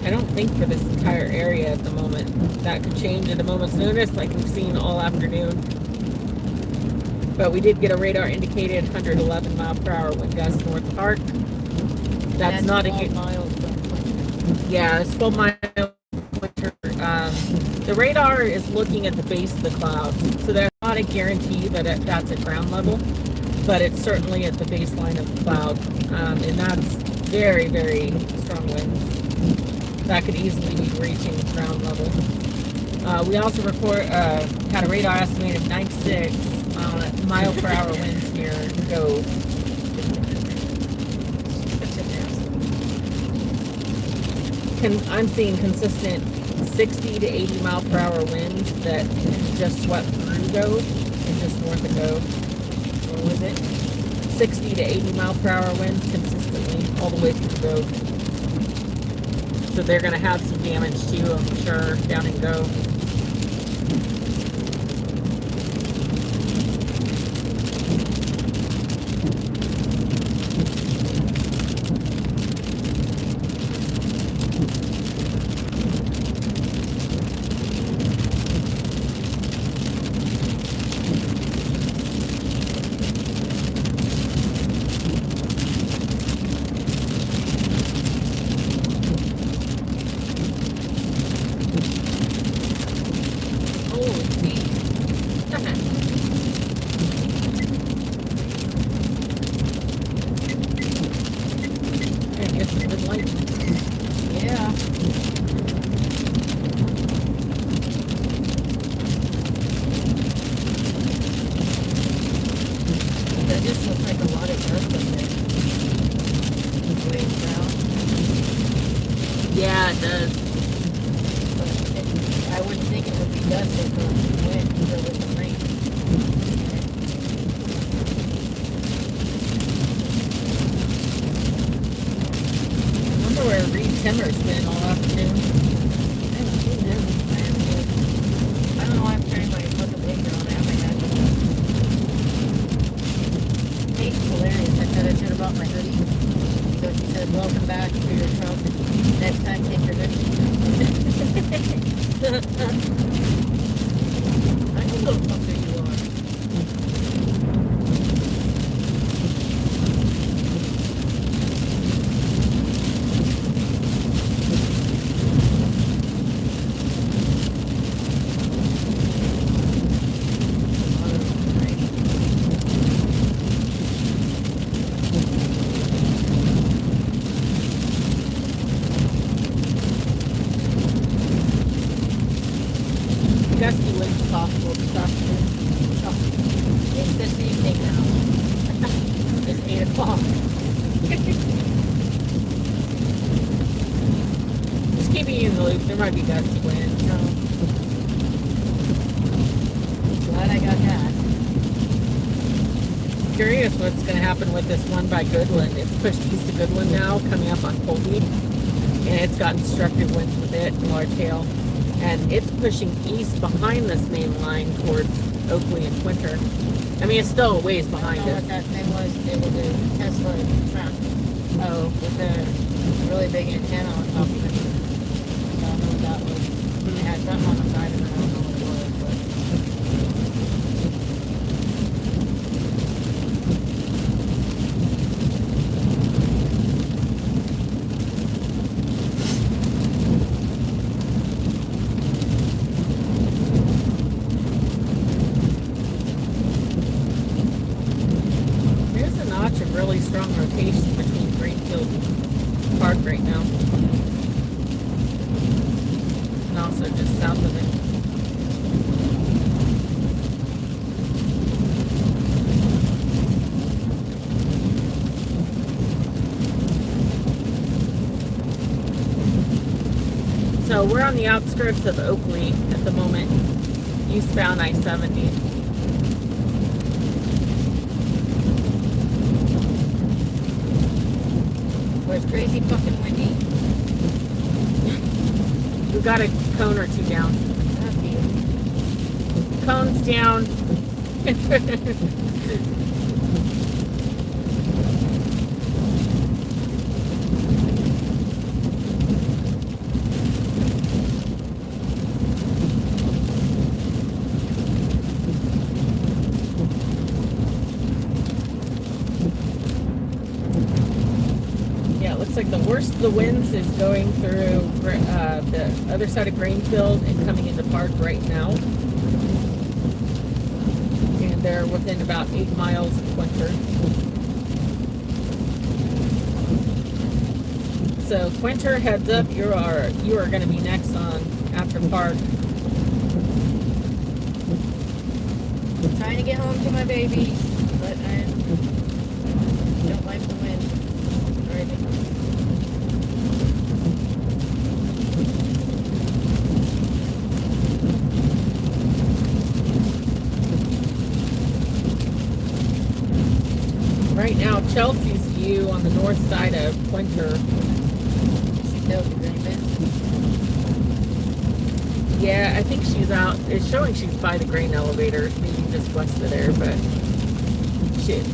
I don't think for this entire area at the moment. That could change at a moment's notice, like we've seen all afternoon. But we did get a radar indicated 111 mile per hour wind gust north Park. That's not 12 miles from Winter. Yeah, it's 12 miles. The radar is looking at the base of the clouds, so that's not a guarantee that that's at ground level. But it's certainly at the baseline of the cloud, and that's very, very strong winds. That could easily be reaching ground level. We also had a radar estimate of 96 mile per hour winds near Gove. I'm seeing consistent 60 to 80 mile per hour winds that just swept through Gove and just north of Gove. What was it? 60 to 80 mile per hour winds consistently all the way through Gove. So they're going to have some damage too, I'm sure, down in Gove. Yeah, it does. But I wouldn't think it would be dusted for wind or with the rain. I wonder where Reed Timmer's been all afternoon. I haven't seen them. I don't know why I'm turning my fucking blinker on. I haven't had them. Hey, it's hilarious. I said I should have brought my hoodie. So she said, welcome back to your truck. Next time, take your hoodie. I know what the fucker you are. gusty winds possible this afternoon. Oh, it's the same thing now. It's 8 o'clock. Just keeping you in the loop. There might be gusty winds. No. Glad I got that. Curious what's going to happen with this one by Goodland. It's pushed east of Goodland now, coming up on Colby. And it's got destructive winds with it, large hail. And it's pushing east behind this main line towards Oakley and Quinter. I mean, it's still a ways I behind don't know us. what that thing was. It was a Tesla truck. Oh, With a really big antenna on top of it. So I don't know what that was. It had something on the side of it. I don't know what it was. But there's a notch of really strong rotation between Greenfield and Park right now. And also just south of it. So we're on the outskirts of Oakley at the moment, eastbound I-70. where it's crazy fucking windy. We've got a cone or two down. That'd be Cones down. Yeah, it looks like the worst of the winds is going through the other side of Greenfield and coming into Park right now. And they're within about 8 miles of Quinter. So Quinter, heads up, you are going to be next on after Park. trying to get home to my babies, but I don't like the wind. Driving. Right now, Chelsea's view on the north side of Quinter. She's still the green bins. Yeah, I think she's out. It's showing she's by the grain elevators, maybe just west of there, but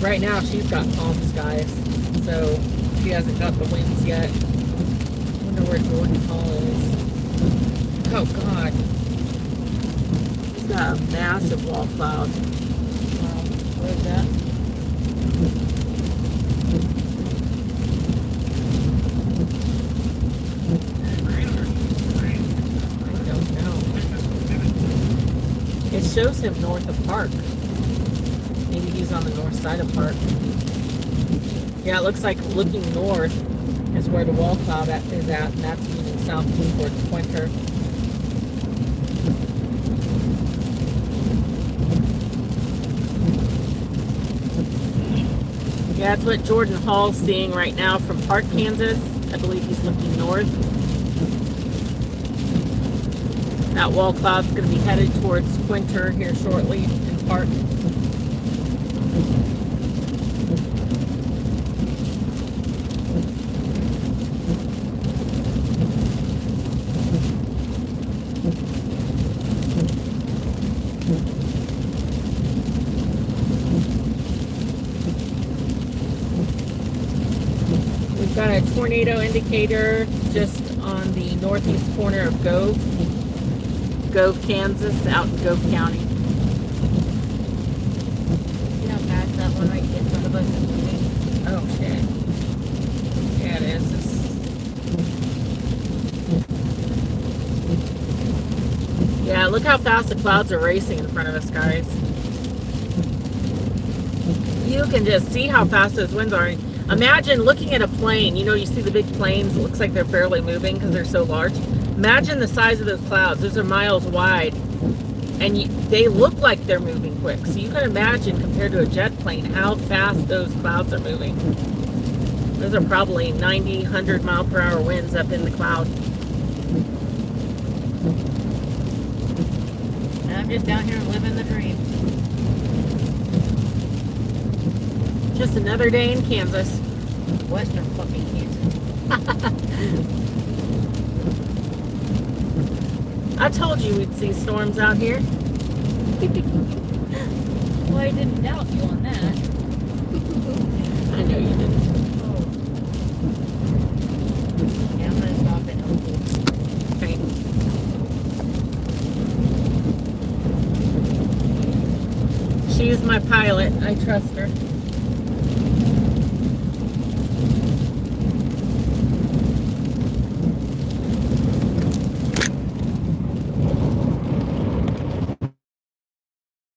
right now she's got calm skies, so she hasn't got the winds yet. I wonder where Jordan Hall is. Oh, God. He's got a massive wall cloud. Where's that? It shows him north of Park. Maybe he's on the north side of Park. Yeah, it looks like looking north is where the wall cloud is at, and that's moving southeast towards Quinter. Yeah, that's what Jordan Hall's seeing right now from Park, Kansas. I believe he's looking north. That wall cloud's going to be headed towards Quinter here shortly in Park. We've got a tornado indicator just on the northeast corner of Gove, Kansas, out in Gove County. You know, past that one right in front of us is moving. Oh, shit. Yeah, it is. Yeah, look how fast the clouds are racing in front of us, guys. You can just see how fast those winds are. Imagine looking at a plane. You know, you see the big planes. It looks like they're barely moving because they're so large. Imagine the size of those clouds. Those are miles wide. And they look like they're moving quick. So you can imagine, compared to a jet plane, how fast those clouds are moving. Those are probably 90, 100 mile per hour winds up in the cloud. And I'm just down here living the dream. Just another day in Kansas. Western fucking Kansas. I told you we'd see storms out here. Well, I didn't doubt you on that. I know you didn't. Oh. Yeah, I'm gonna stop it. Okay. She's my pilot. I trust her.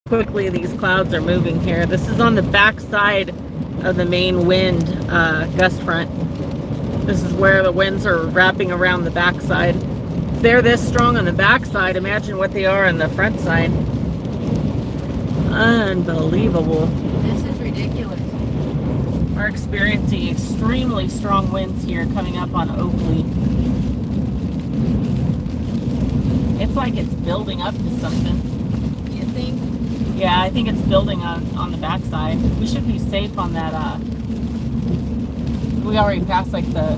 Quickly these clouds are moving here. This is on the back side of the main wind gust front. This is where the winds are wrapping around the back side. If they're this strong on the back side, imagine what they are on the front side. Unbelievable. This is ridiculous. We're experiencing extremely strong winds here coming up on Oakley. It's like it's building up to something. You think? Yeah, I think it's building on the backside. We should be safe on that. We already passed like the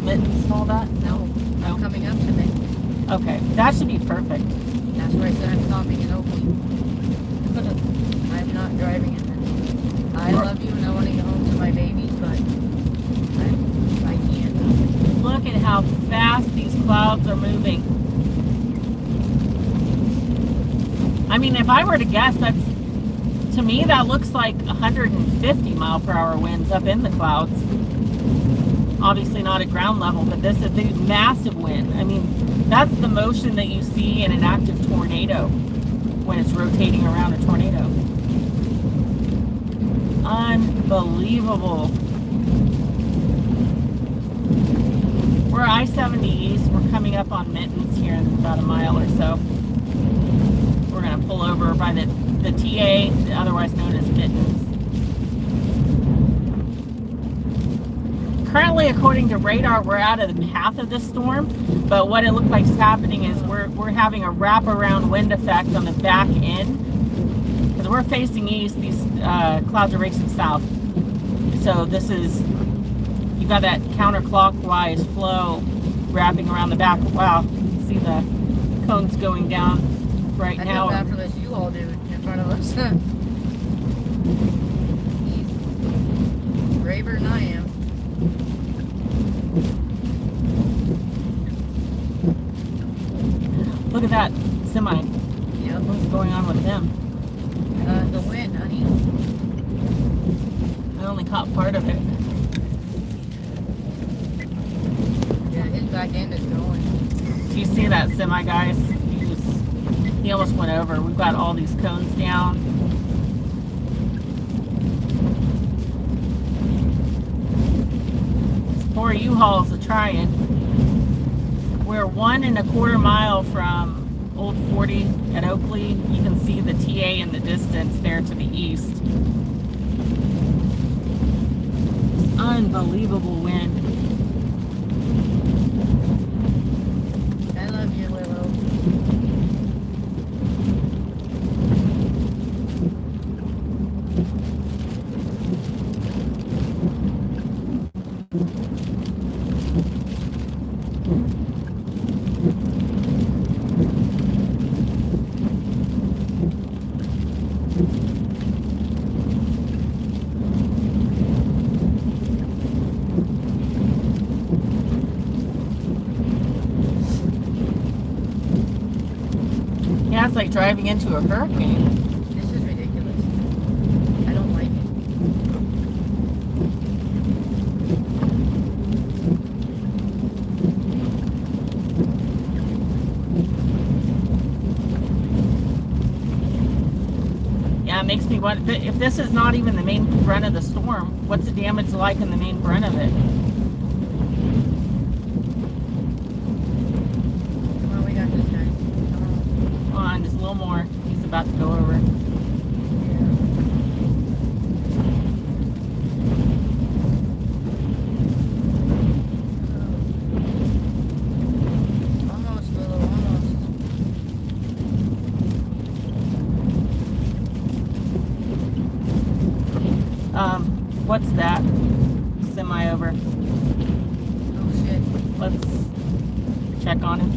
mittens and all that. No. No? Coming up to me. Okay, that should be perfect. That's why I said I'm stopping in Oakley. I'm not driving in this. I love you and I want to get home to my babies, but I can't. Look at how fast these clouds are moving. I mean, if I were to guess, to me that looks like 150 mile per hour winds up in the clouds. Obviously not at ground level, but this is the massive wind. I mean, that's the motion that you see in an active tornado when it's rotating around a tornado. Unbelievable. We're I-70 East. We're coming up on Mittens here in about a mile or so. We're going to pull over by the TA, otherwise known as Mittens. Currently, according to radar, we're out of the path of this storm, but what it looks like is happening is we're having a wraparound wind effect on the back end. Because we're facing east, these clouds are racing south. So this is, you got that counterclockwise flow wrapping around the back. Wow, you can see the cones going down right now. I feel bad for this U-Haul dude in front of us. He's braver than I am. Look at that semi. Yep. What's going on with them? The wind, honey. I only caught part of it. Yeah, his back end is going. Do you see that semi, guys? He almost went over. We've got all these cones down. This poor U-Haul's a trying. We're 1.25 miles from Old 40 at Oakley. You can see the TA in the distance there to the east. It's unbelievable wind. I love you, Willow. Yeah, it's like driving into a hurricane. This is ridiculous. I don't like it. Yeah, it makes me wonder, if this is not even the main brunt of the storm, what's the damage like in the main brunt of it? Come on, we got this, guys. Come on. Come on, just a little more. about to go over. Almost, Willow, almost. What's that? Semi over. Oh shit. Let's check on him.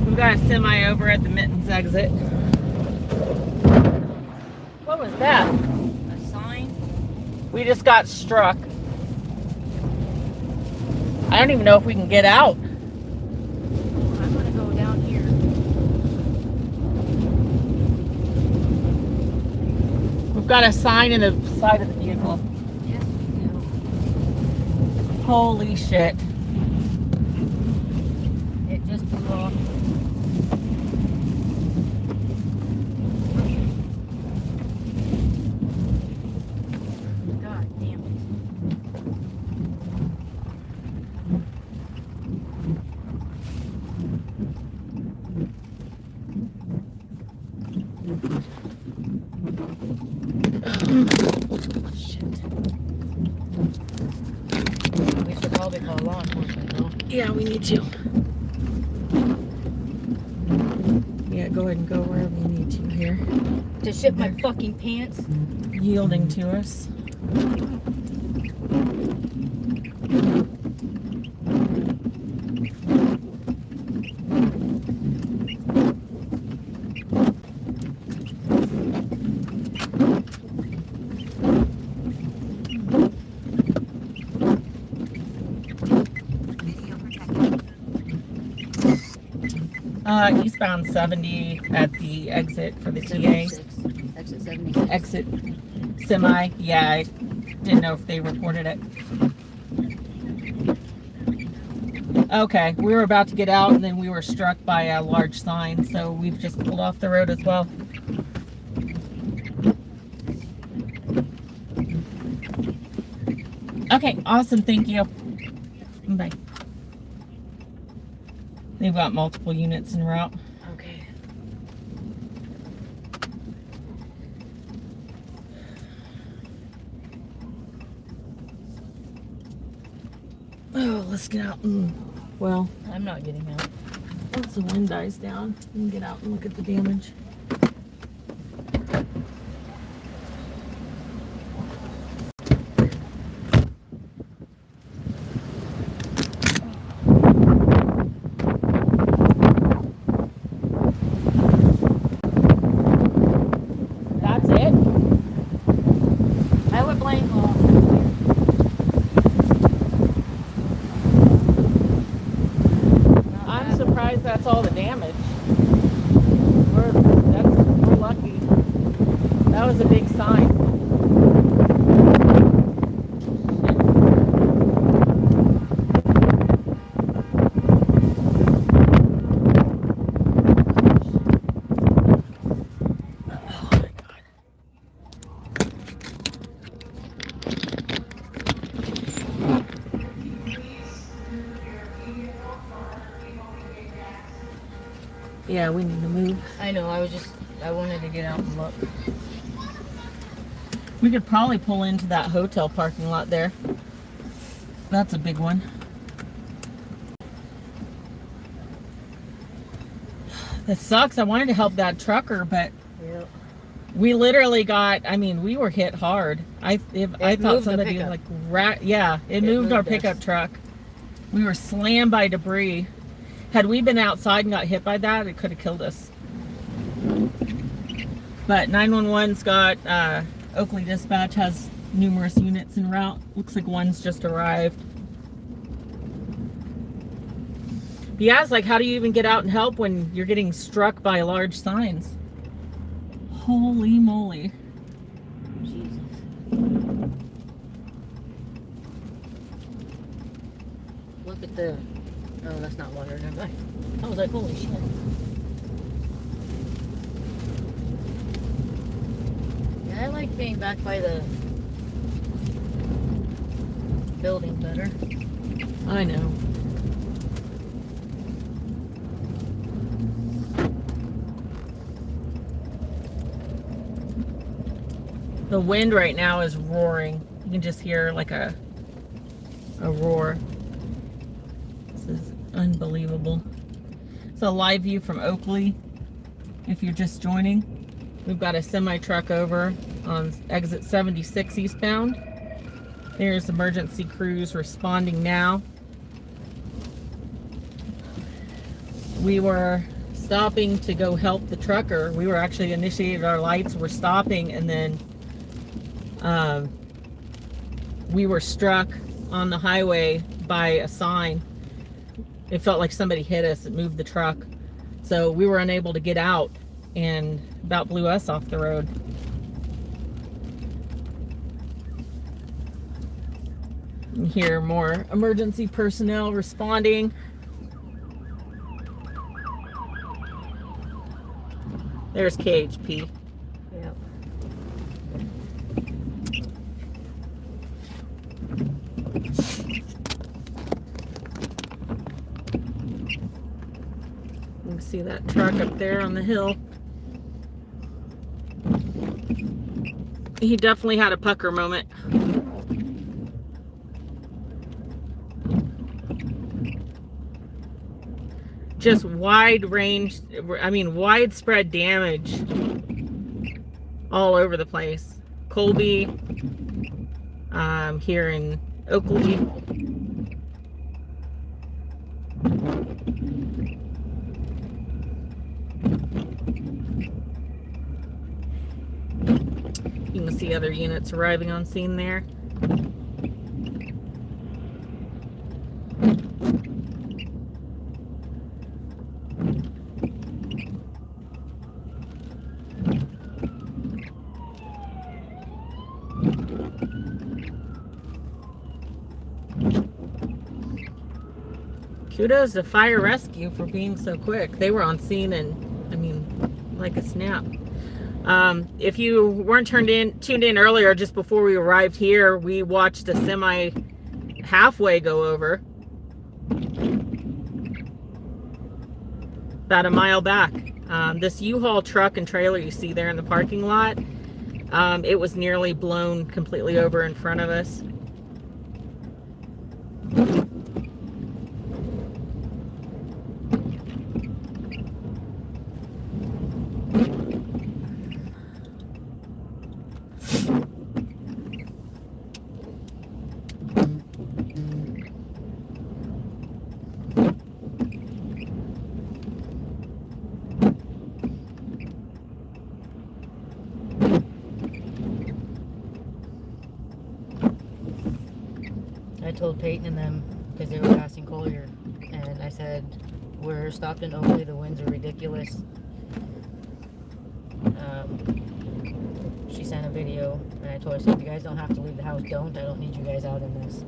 We've got a semi over at the Mittens exit. What was that? A sign? We just got struck. I don't even know if we can get out. I'm gonna go down here. We've got a sign in the side of the vehicle. Yes, we do. Holy shit. It just blew off. God damn it. Shit. We should probably call law enforcement though. Yeah, we need to. Yeah, go ahead and go wherever you need to here. To ship my fucking pants? Yielding to us. Eastbound 70 at the exit for the TA. 76. Exit 76. Exit semi. Yeah, I didn't know if they reported it. Okay, we were about to get out and then we were struck by a large sign, so we've just pulled off the road as well. Okay, awesome. Thank you. Bye. They've got multiple units en route. Okay. Oh, let's get out. Well, I'm not getting out. once the wind dies down, we can get out and look at the damage. That's it? I would blame law. I'm surprised that's all the damage. We're lucky. That was a big sign. Oh my God. Yeah, we need to move. I know, I wanted to get out and look. We could probably pull into that hotel parking lot there. That's a big one. That sucks. I wanted to help that trucker, but Yep. we literally got, I mean, we were hit hard. I thought moved the somebody pickup. it moved our moved pickup us. truck. We were slammed by debris. Had we been outside and got hit by that, it could have killed us. But 911's got, Oakley Dispatch has numerous units en route. Looks like one's just arrived. Yeah, it's like, how do you even get out and help when you're getting struck by large signs? Holy moly. Jesus. Look at the. Oh, that's not water. Never mind. I was like, holy shit. Yeah, I like being back by the building better. I know. The wind right now is roaring. You can just hear like a roar. This is unbelievable. It's a live view from Oakley. If you're just joining, we've got a semi truck over on exit 76 eastbound. There's emergency crews responding now. We were stopping to go help the trucker. We were actually initiated our lights. We're stopping, and then we were struck on the highway by a sign. It felt like somebody hit us. It moved the truck. So we were unable to get out and about blew us off the road. You hear more emergency personnel responding. There's KHP. Yep. You can see that truck up there on the hill. He definitely had a pucker moment. Just widespread damage all over the place. Colby, here in Oakley. You can see other units arriving on scene there. Kudos to fire rescue for being so quick. They were on scene and, like a snap. If you weren't tuned in earlier, just before we arrived here, we watched a semi halfway go over. About a mile back. This U-Haul truck and trailer you see there in the parking lot, it was nearly blown completely over in front of us. I told Peyton and them, because they were passing Collier, and I said, we're stopped in Oakley, the winds are ridiculous. She sent a video, and I told her, so if you guys don't have to leave the house, don't. I don't need you guys out in this.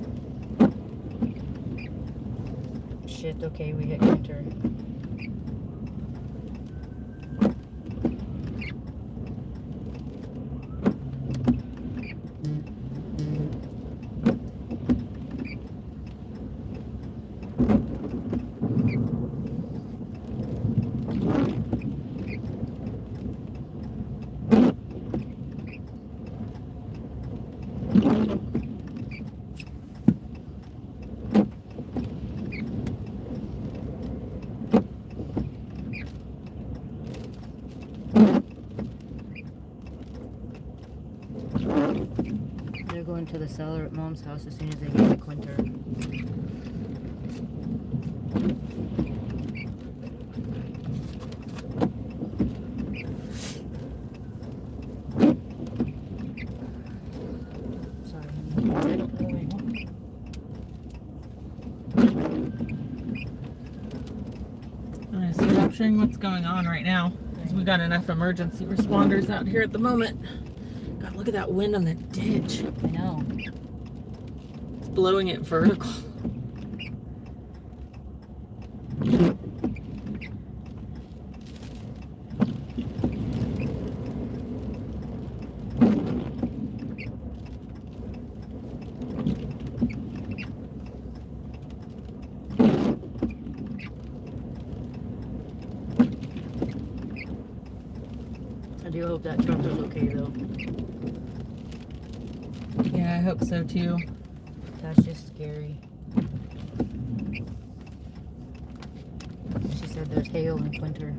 Shit, okay, we hit winter. They're going to the cellar at Mom's house as soon as they get to Quinter. Sorry, I don't know where I want. So I'm showing what's going on right now. We've got enough emergency responders out here at the moment. God, look at that wind on the ditch. I know. It's blowing it vertical. I do hope that truck is okay though. I hope so too. That's just scary. She said there's hail in winter.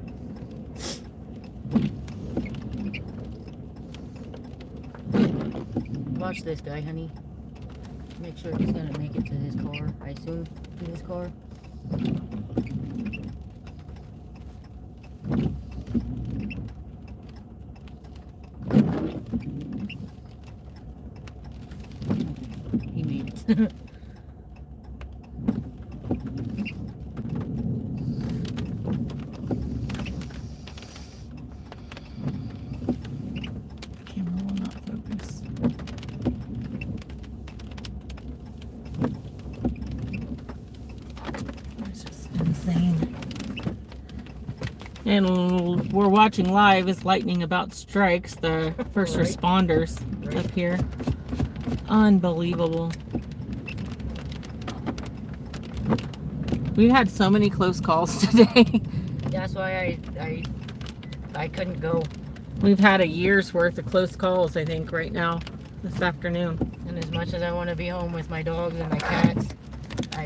Watch this guy, honey. Make sure he's gonna make it to his car. I assume to his car. He made it. Camera will not focus. It's just insane. And we're watching live as Lightning About strikes the first Right. responders Right. up here. Unbelievable. We've had so many close calls today. That's why I couldn't go. We've had a year's worth of close calls, I think, right now, this afternoon. And as much as I want to be home with my dogs and my cats, I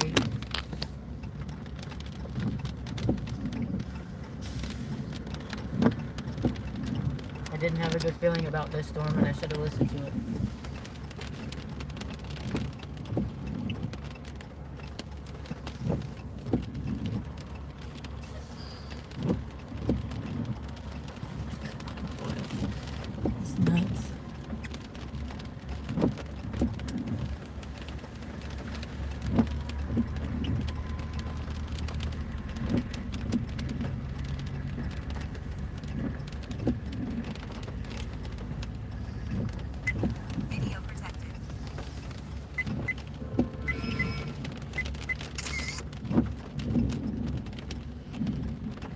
didn't have a good feeling about this storm, and I should have listened to it. It's nuts. Video protected.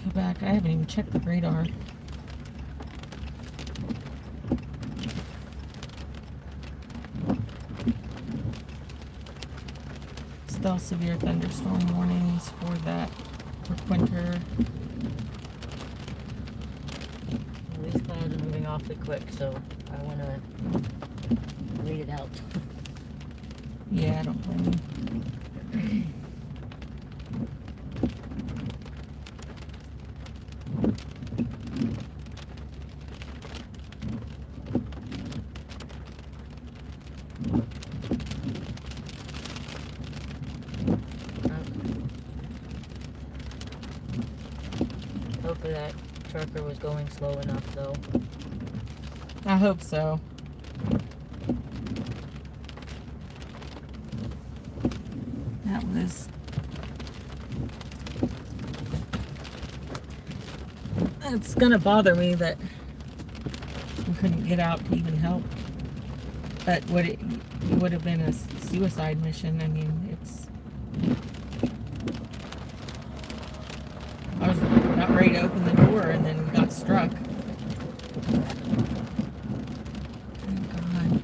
Go back. I haven't even checked the radar. Still severe thunderstorm warnings for that for Quinter. Well, these clouds are moving awfully quick, so I want to wait it out. Yeah, I don't blame you. Hopefully that trucker was going slow enough, though. I hope so. That was... It's gonna bother me that we couldn't get out to even help. But it would have been a suicide mission. I mean, it's... I was not ready to open the door and then got struck. Oh, God.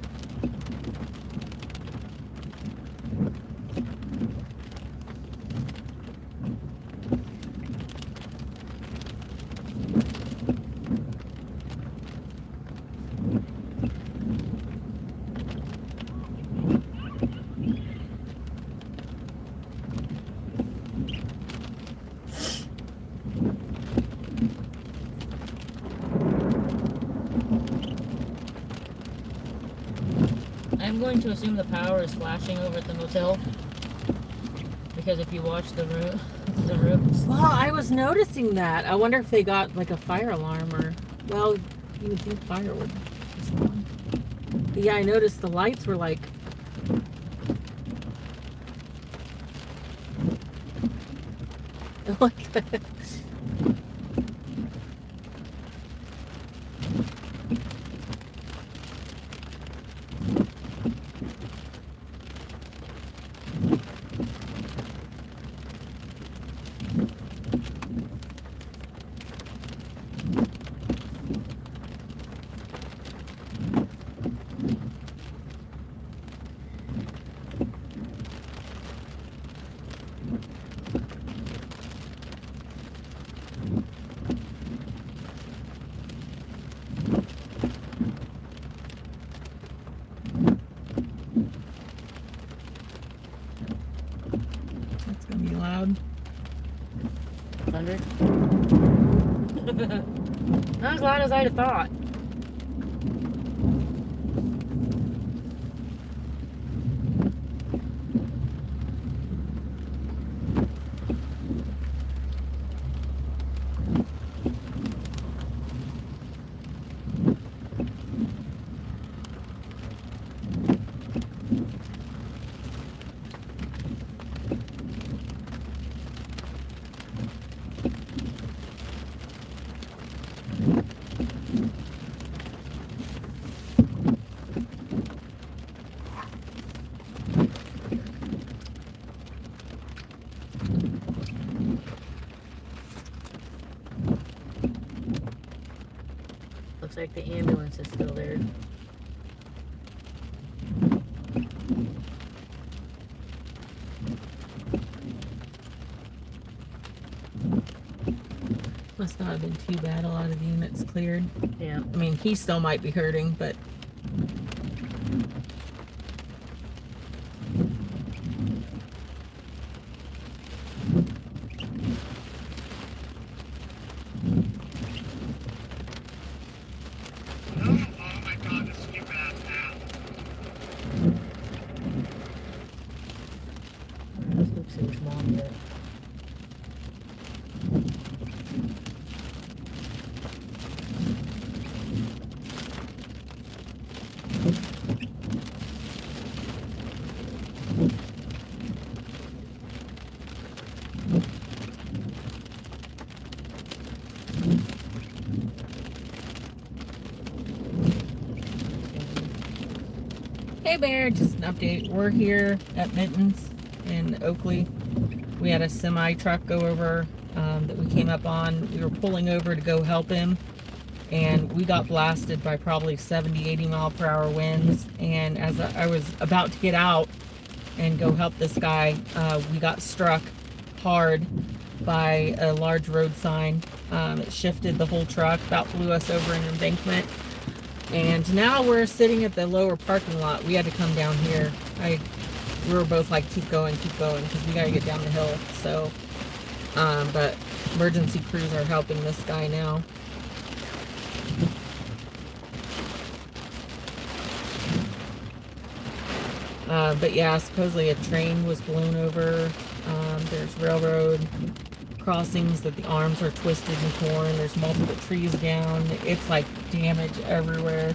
I'm going to assume the power is flashing over at the motel. Because if you watch the rooms. Well, I was noticing that. I wonder if they got like a fire alarm or, well, you would think fire would respond. But yeah, I noticed the lights were like, That's gonna be loud. Thunder. Not as loud as I'd have thought. Looks like the ambulance is still there. Must not have been too bad. A lot of the units cleared. Yeah. I mean, he still might be hurting, but Let's see which mom yet. hey Bear, just an update. We're here at Mittens in Oakley. We had a semi truck go over that we came up on. We were pulling over to go help him, and we got blasted by probably 70, 80 mile per hour winds. And as I was about to get out and go help this guy, we got struck hard by a large road sign. It shifted the whole truck, about blew us over an embankment. And now we're sitting at the lower parking lot. We had to come down here. We were both like, keep going, because we got to get down the hill. So, but emergency crews are helping this guy now. But yeah, supposedly a train was blown over. There's railroad crossings that the arms are twisted and torn. There's multiple trees down. It's like damage everywhere.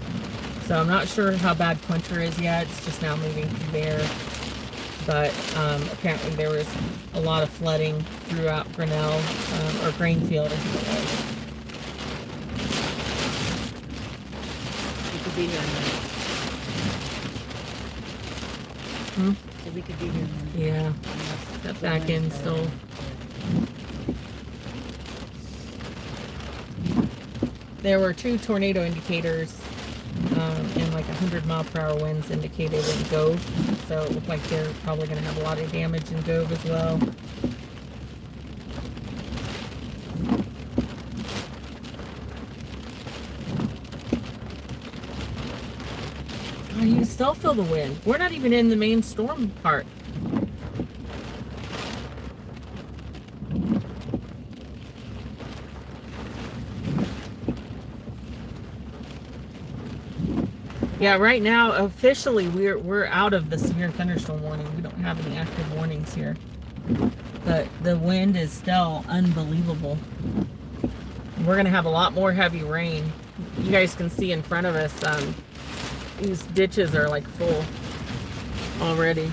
So I'm not sure how bad Quinter is yet. It's just now moving through there. But apparently there was a lot of flooding throughout Grinnell, or Greenfield, I think it was. We could be here in a minute. So we could be here in a minute. Yeah. That back end still. There were 2 tornado indicators, and like 100 mile per hour winds indicated in Gove. So it looked like they're probably going to have a lot of damage in Gove as well. God, you can still feel the wind. We're not even in the main storm part. Yeah, right now officially we're out of the severe thunderstorm warning. We don't have any active warnings here, but the wind is still unbelievable. We're gonna have a lot more heavy rain. You guys can see in front of us. These ditches are like full already.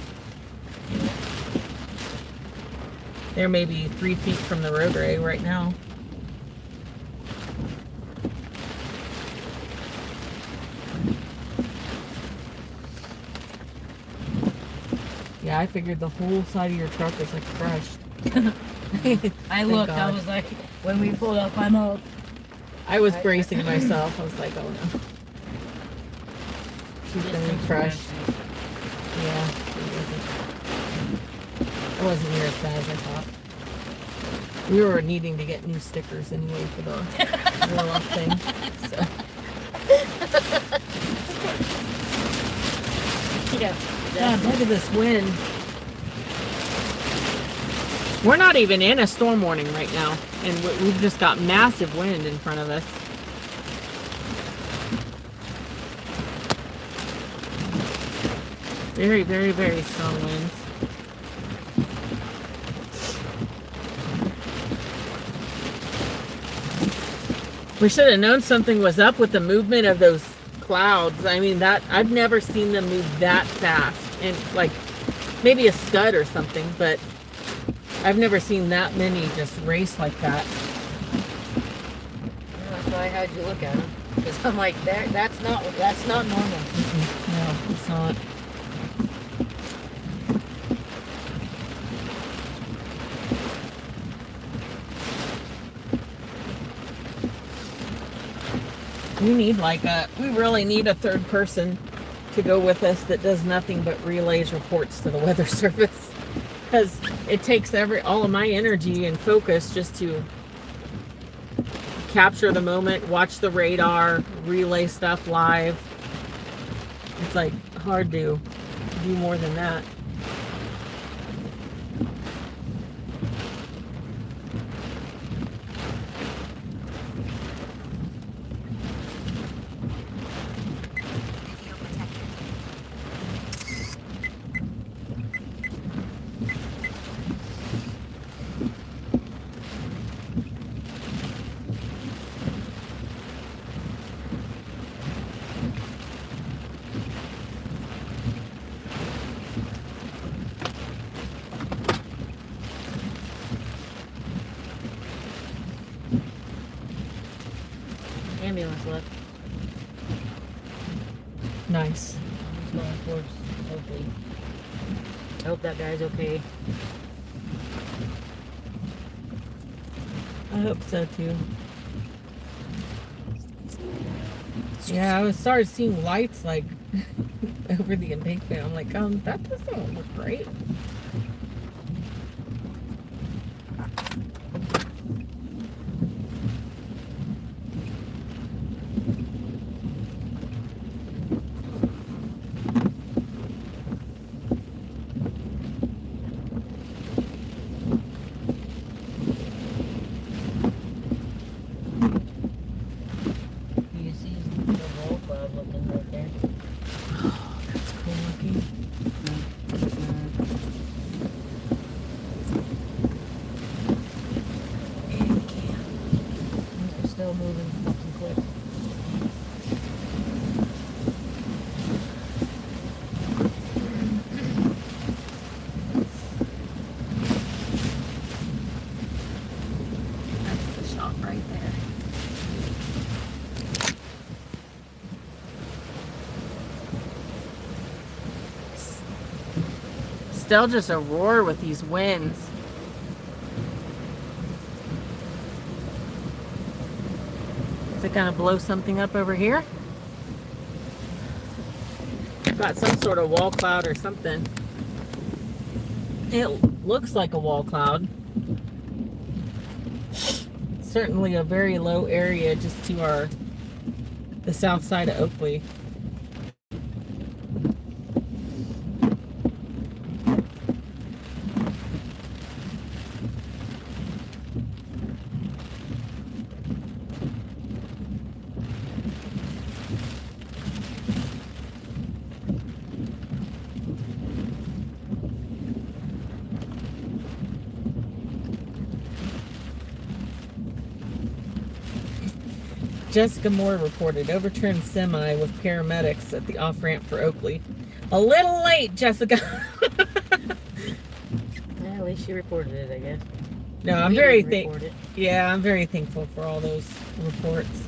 They're maybe 3 feet from the roadway right now. Yeah, I figured the whole side of your truck was like crushed. I looked, I was like, when we pulled up, I'm all... I was bracing myself. I was like, oh no. She's gonna be crushed. Yeah, it wasn't near as bad as I thought. We were needing to get new stickers anyway for the roll-off thing. So. Yeah. God, look at this wind. We're not even in a storm warning right now, and we've just got massive wind in front of us. Very, very, very strong winds. We should have known something was up with the movement of those clouds. I mean, that I've never seen them move that fast. And like maybe a scud or something, but I've never seen that many just race like that. That's why I had you look at them. Because I'm like, that's not normal. No, it's not. We really need a third person to go with us that does nothing but relays reports to the Weather Service, because it takes all of my energy and focus just to capture the moment, watch the radar, relay stuff live. It's like hard to do more than that. Ambulance left. Nice. He's going towards Oakley. I hope that guy's okay. I hope so too. Yeah, I started seeing lights like over the embankment. I'm like, that doesn't look great. Moving fucking quick. That's the shot right there. Still just a roar with these winds. Is it gonna blow something up over here? Got some sort of wall cloud or something. It looks like a wall cloud. Certainly a very low area just to the south side of Oakley. Jessica Moore reported overturned semi with paramedics at the off-ramp for Oakley. A little late, Jessica. Yeah, at least she reported it, I guess. No, I'm very thankful for all those reports.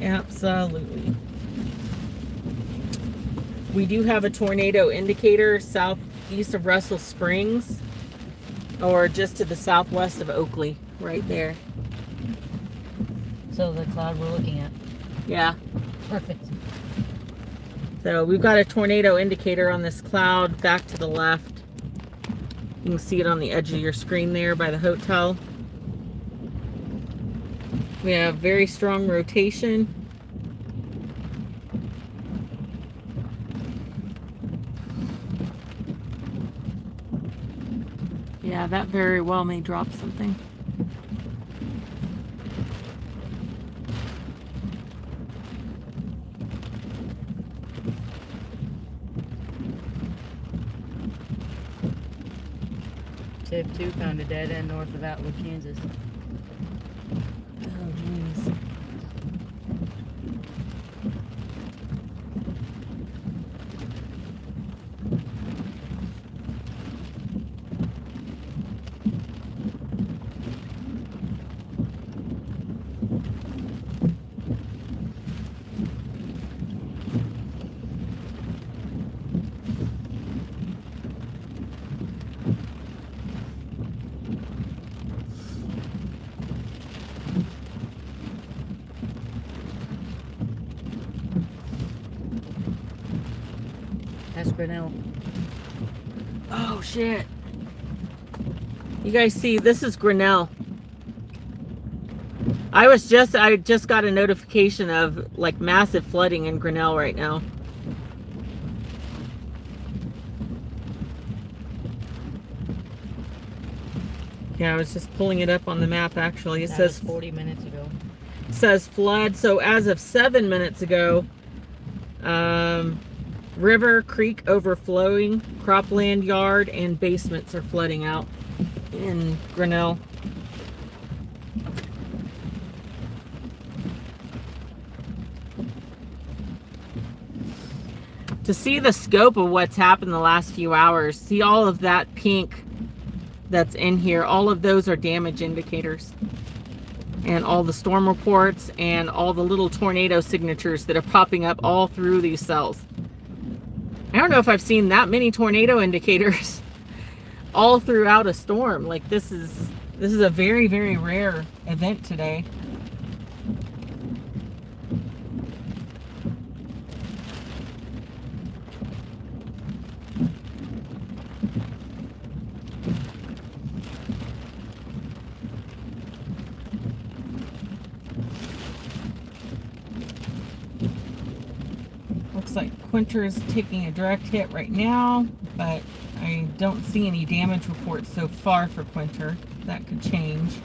Absolutely. We do have a tornado indicator southeast of Russell Springs, or just to the southwest of Oakley, right there. So the cloud we're looking at. Yeah. Perfect. So we've got a tornado indicator on this cloud back to the left. You can see it on the edge of your screen there by the hotel. We have very strong rotation. Yeah, that very well may drop something. Tip 2 found a dead end north of Atwood, Kansas. Oh, jeez. That's Grinnell. Oh, shit. You guys see, this is Grinnell. I just got a notification of like massive flooding in Grinnell right now. Yeah, I was just pulling it up on the map actually. It That says was 40 minutes ago. Says flood. So as of 7 minutes ago, river, creek overflowing, cropland yard, and basements are flooding out in Grinnell. To see the scope of what's happened the last few hours, see all of that pink that's in here, all of those are damage indicators. And all the storm reports and all the little tornado signatures that are popping up all through these cells. I don't know if I've seen that many tornado indicators all throughout a storm. Like this is a very, very rare event today. Looks like Quinter is taking a direct hit right now, but I don't see any damage reports so far for Quinter. That could change.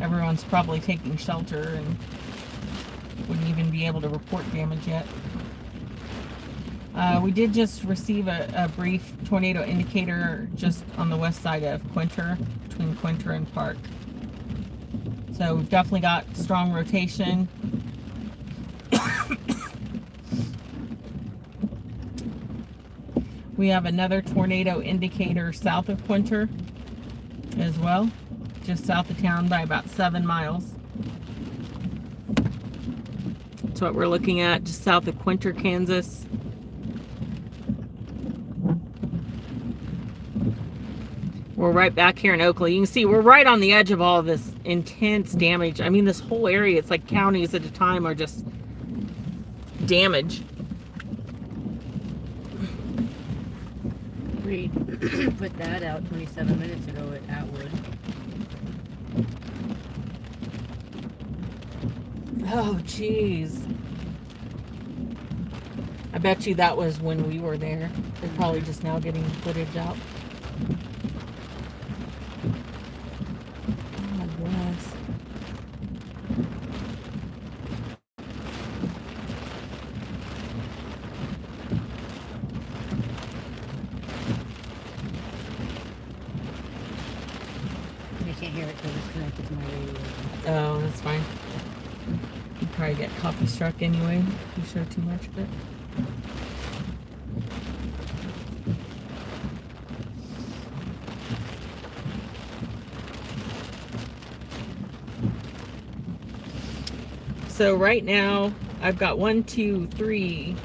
Everyone's probably taking shelter and wouldn't even be able to report damage yet. We did just receive a brief tornado indicator just on the west side of Quinter, between Quinter and Park. So we've definitely got strong rotation. We have another tornado indicator south of Quinter as well, just south of town by about 7 miles. That's what we're looking at, just south of Quinter, Kansas. We're right back here in Oakley. You can see we're right on the edge of all of this intense damage. I mean, this whole area, it's like counties at a time are just damaged. We put that out 27 minutes ago at Atwood. Oh, jeez. I bet you that was when we were there. They're probably just now getting the footage out. God bless. I can't hear it because it's connected to my radio. Oh, that's fine. You probably get copy struck anyway if you show too much of it. So right now I've got 1, 2, 3,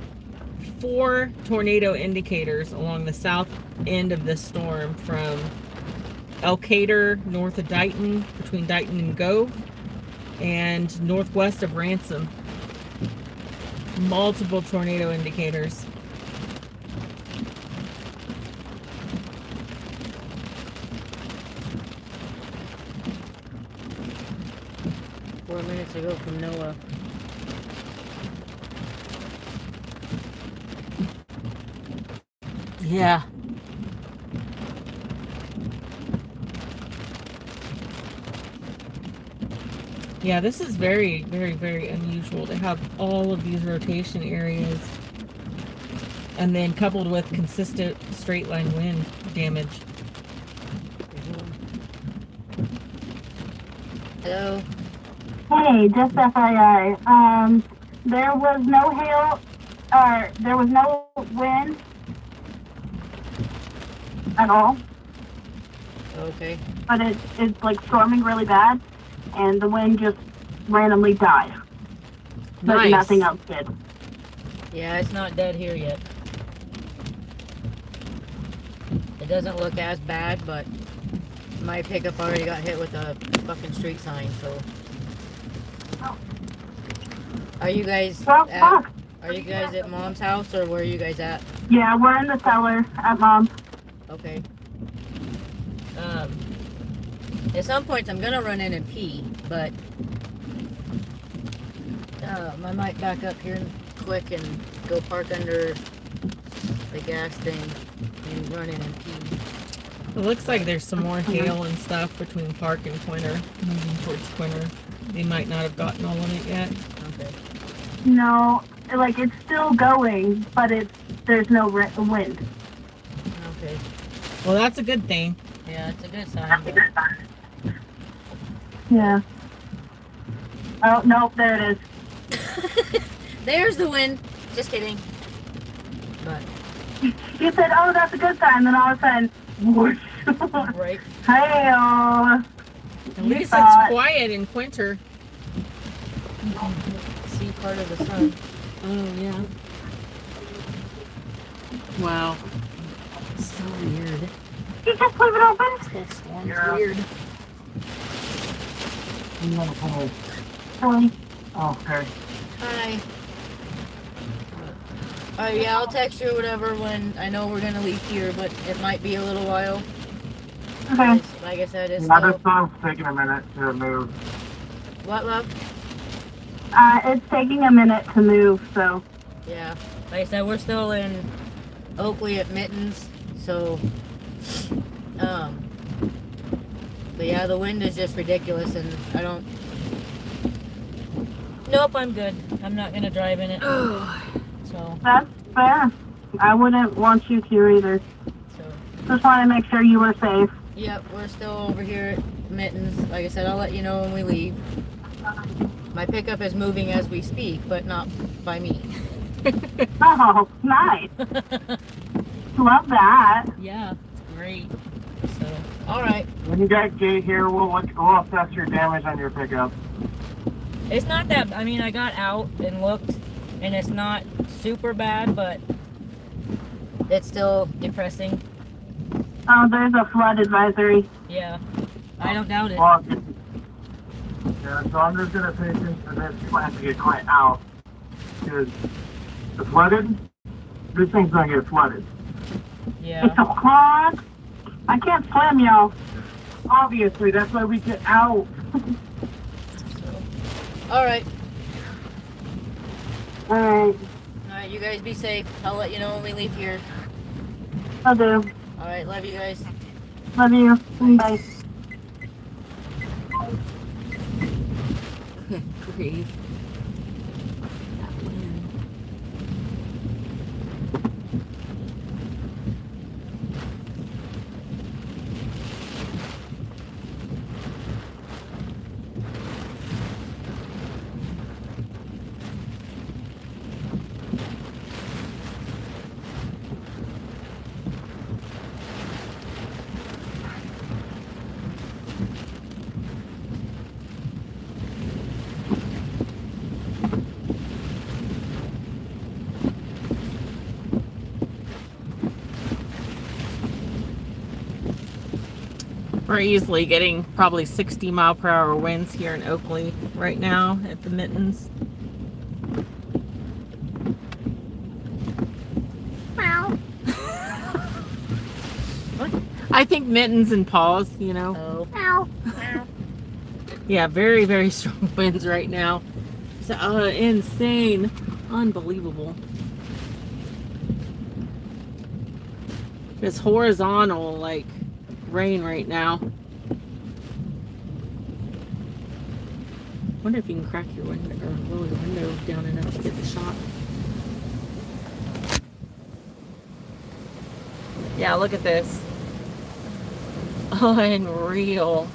4 tornado indicators along the south end of this storm from Elkader north of Dighton, between Dighton and Gove, and northwest of Ransom. Multiple tornado indicators. Four minutes ago from Noah. Yeah. Yeah, this is very, very, very unusual to have all of these rotation areas and then coupled with consistent straight line wind damage. Hello. Hey, just FYI, there was no hail, or there was no wind at all, Okay. but it's like storming really bad, and the wind just randomly died. But Nice. nothing else did. Yeah, it's not dead here yet. It doesn't look as bad, but my pickup already got hit with a fucking street sign, so. Are you guys Well, fuck. are you guys at Mom's house, or where are you guys at? Yeah, we're in the cellar at Mom's. Okay. At some points I'm gonna run in and pee, but I might back up here quick and go park under the gas thing and run in and pee. It looks like there's some more hail and stuff between Park and Quinter, moving towards Quinter. They might not have gotten all of it yet. Okay. No, like it's still going, but there's no wind. Okay. Well, that's a good thing. Yeah, it's a good sign. But... Yeah. Oh, no, there it is. There's the wind. Just kidding. But You said, oh, that's a good sign, then all of a sudden, whoosh. right. Hey-oh. At least it's quiet in Quinter. You can see part of the sun. Oh, yeah. Wow. So weird. You just leave it open? This whole storm's weird. You want to come over? Really? Oh, okay. Hi. Yeah, I'll text you or whatever when I know we're gonna leave here, but it might be a little while. Okay. Like I said, it's Now still... this song's taking a minute to move. What, love? It's taking a minute to move, so. Yeah. Like I said, we're still in Oakley at Mittens, so... But yeah, the wind is just ridiculous, and I don't... Nope, I'm good. I'm not gonna drive in it. So... That's fair. I wouldn't want you to either. So... Just want to make sure you were safe. Yep, we're still over here at Mittens. Like I said, I'll let you know when we leave. My pickup is moving as we speak, but not by me. Oh, nice. Love that. Yeah, great. So, all right. When you guys get here, we'll assess your damage on your pickup. It's not that. I mean, I got out and looked, and it's not super bad, but it's still depressing. Oh, there's a flood advisory. Yeah, I don't doubt it. Well, yeah, so I'm just gonna pay attention to this. You might have to get quiet out because the flooded. This thing's gonna get flooded. Yeah. It's a flood. I can't swim, y'all. Obviously, that's why we get out. All right. Alright, All right. You guys be safe. I'll let you know when we leave here. I'll do. All right. Love you guys. Love you. Bye. Good grief. That wind. We're easily getting probably 60-mile-per-hour winds here in Oakley right now at the Mittens. Meow. What? I think Mittens and paws, you know. Oh. Meow. Yeah, very, very strong winds right now. So, insane. Unbelievable. It's horizontal, like, rain right now. wonder if you can crack your window or roll your window down enough to get the shot. Yeah, look at this. Unreal.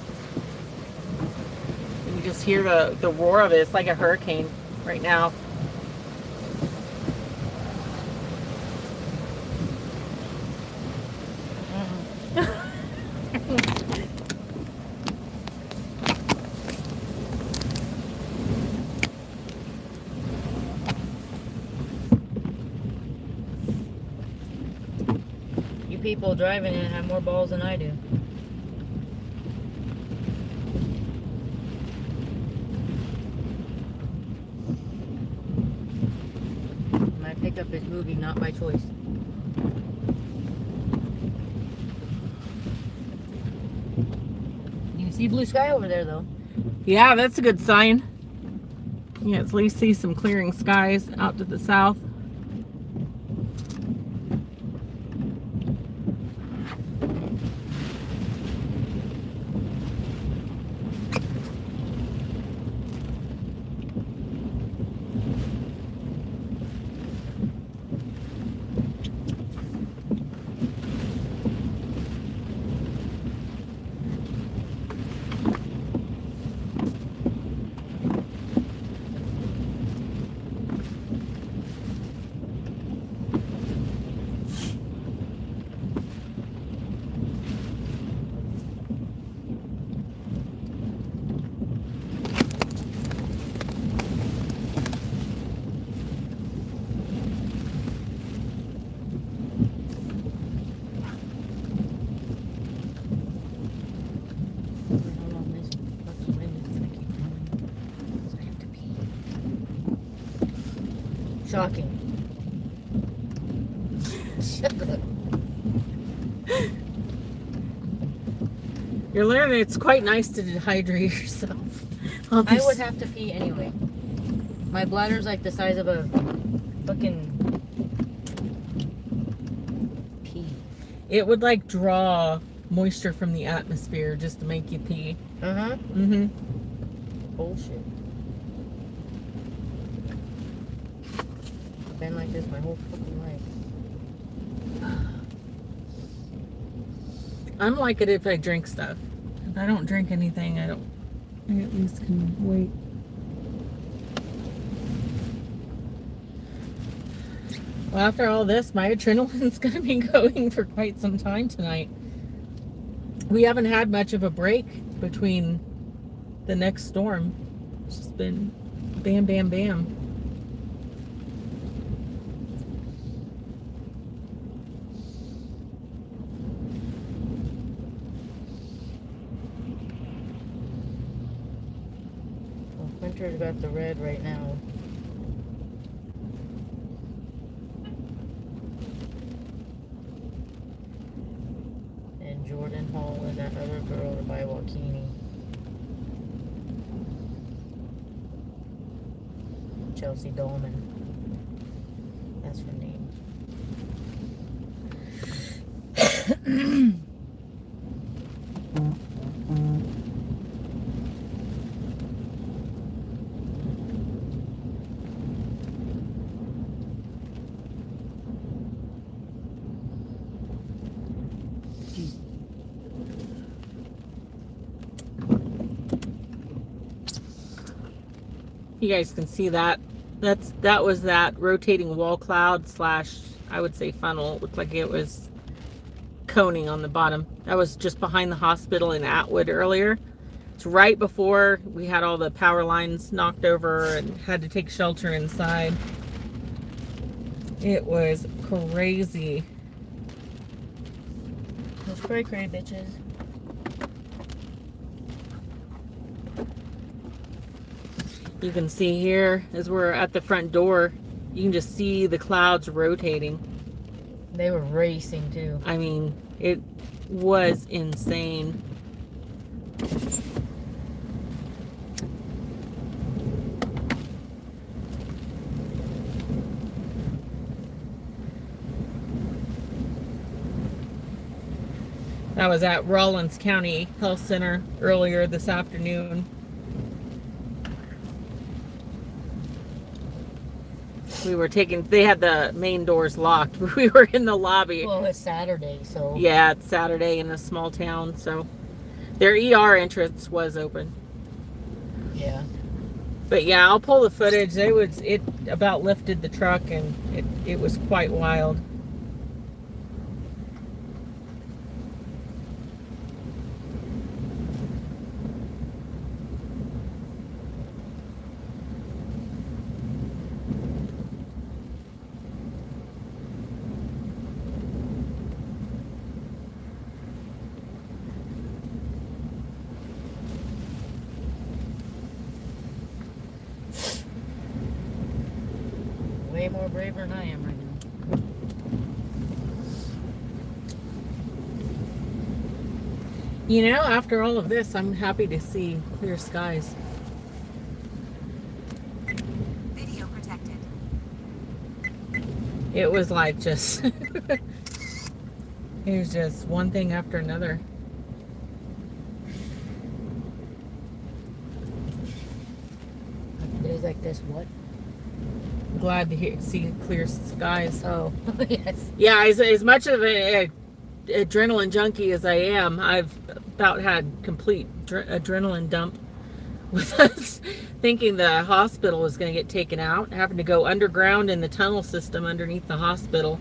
You can just hear the roar of it. It's like a hurricane right now. You people driving it have more balls than I do. My pickup is moving, not by choice. You can see blue sky over there, though. Yeah, that's a good sign. You can at least see some clearing skies out to the south. Shocking. Shut up. You're learning it's quite nice to dehydrate yourself. I would have to pee anyway. My bladder's like the size of a fucking pea. It would like draw moisture from the atmosphere just to make you pee. Uh-huh. Mm-hmm. Bullshit. I've been like this my whole fucking life. I'm like it if I drink stuff. If I don't drink anything, I at least can wait. Well, after all this, my adrenaline's going to be going for quite some time tonight. We haven't had much of a break between the next storm. It's just been bam, bam, bam. Well, Winter's got the red right now. And Jordan Hall and that other girl are by Waukini. Chelsea Dolman. That's her name. You guys can see that. That was that rotating wall cloud slash, I would say, funnel. It looked like it was coning on the bottom. That was just behind the hospital in Atwood earlier. It's right before we had all the power lines knocked over and had to take shelter inside. It was crazy. Those cray cray bitches. You can see here, as we're at the front door, you can just see the clouds rotating. They were racing too. I mean, it was insane. I was at Rawlins County Health Center earlier this afternoon. We were taking, they had the main doors locked. We were in the lobby. Well, it's Saturday, so. Yeah, it's Saturday in a small town, so their ER entrance was open. Yeah. But yeah, I'll pull the footage. It about lifted the truck, and it was quite wild. Way more braver than I am right now. You know, after all of this, I'm happy to see clear skies. Video protected. It was like just here's just one thing after another. Days like this, what? Glad to see clear skies. Oh, yes. Yeah, as much of an adrenaline junkie as I am, I've about had complete adrenaline dump with us thinking the hospital was going to get taken out, having to go underground in the tunnel system underneath the hospital.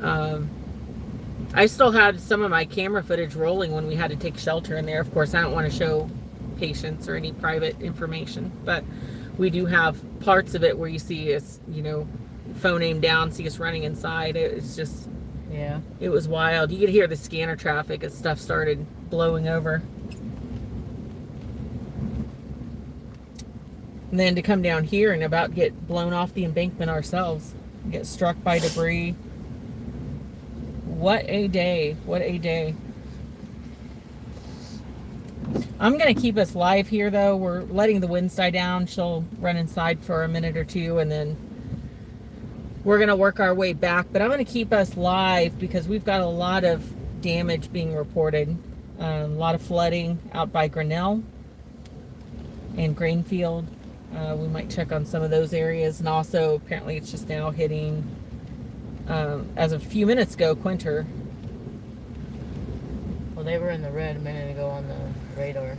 I still had some of my camera footage rolling when we had to take shelter in there. Of course, I don't want to show patients or any private information, but we do have parts of it where you see us, you know, phone aim down, see us running inside. It's just, Yeah. it was wild. You could hear the scanner traffic as stuff started blowing over. And then to come down here and about get blown off the embankment ourselves, get struck by debris. What a day. What a day. I'm going to keep us live here, though. We're letting the winds die down. She'll run inside for a minute or two, and then we're going to work our way back. But I'm going to keep us live because we've got a lot of damage being reported. A lot of flooding out by Grinnell and Grainfield. We might check on some of those areas. And also, apparently, it's just now hitting, as of a few minutes ago, Quinter. Well, they were in the red a minute ago on the radar.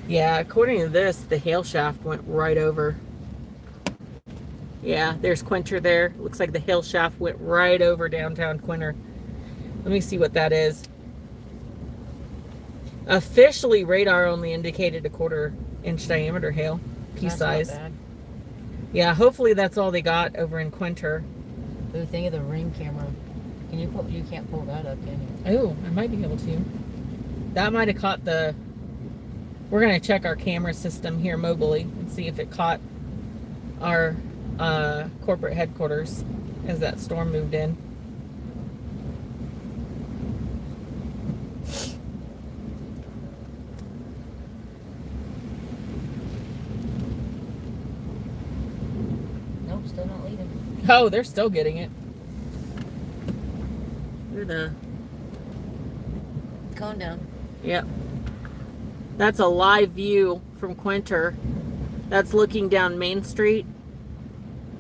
Yeah, according to this, the hail shaft went right over. Yeah, there's Quinter there. Looks like the hail shaft went right over downtown Quinter. Let me see what that is. Officially, radar only indicated a 1/4 inch diameter hail. Pea That's not size. bad. Yeah, hopefully that's all they got over in Quinter. Ooh, think of the ring camera. Can you pull? You can't pull that up, can you? Oh, I might be able to. That might have caught the... We're going to check our camera system here mobily and see if it caught our corporate headquarters as that storm moved in. Nope, still not leaving. Oh, they're still getting it. They're the... Calm down. Yep. That's a live view from Quinter. That's looking down Main Street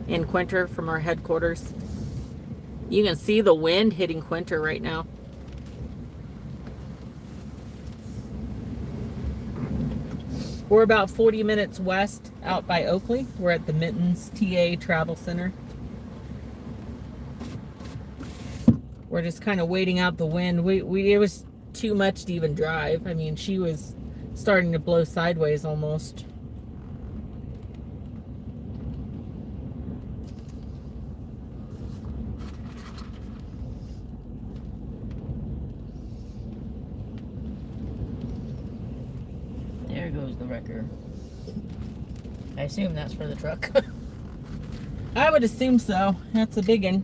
in Quinter from our headquarters. You can see the wind hitting Quinter right now. We're about 40 minutes west out by Oakley. We're at the Mittens TA Travel Center. We're just kind of waiting out the wind. It was too much to even drive. I mean, she was starting to blow sideways almost. There goes the wrecker. I assume that's for the truck. I would assume so. That's a big one.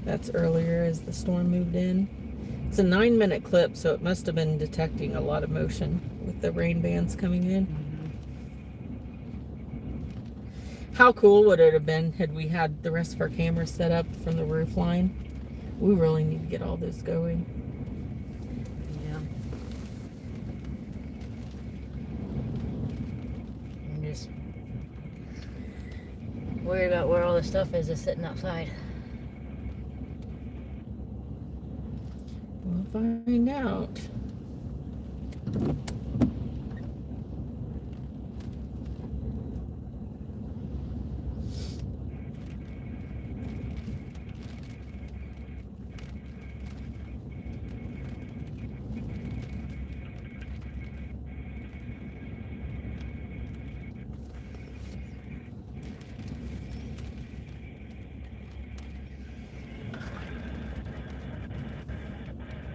That's earlier as the storm moved in. It's a 9-minute clip, so it must have been detecting a lot of motion with the rain bands coming in. How cool would it have been had we had the rest of our cameras set up from the roof line? We really need to get all this going. Yeah. I'm just worried about where all the stuff is that's sitting outside. We'll find out.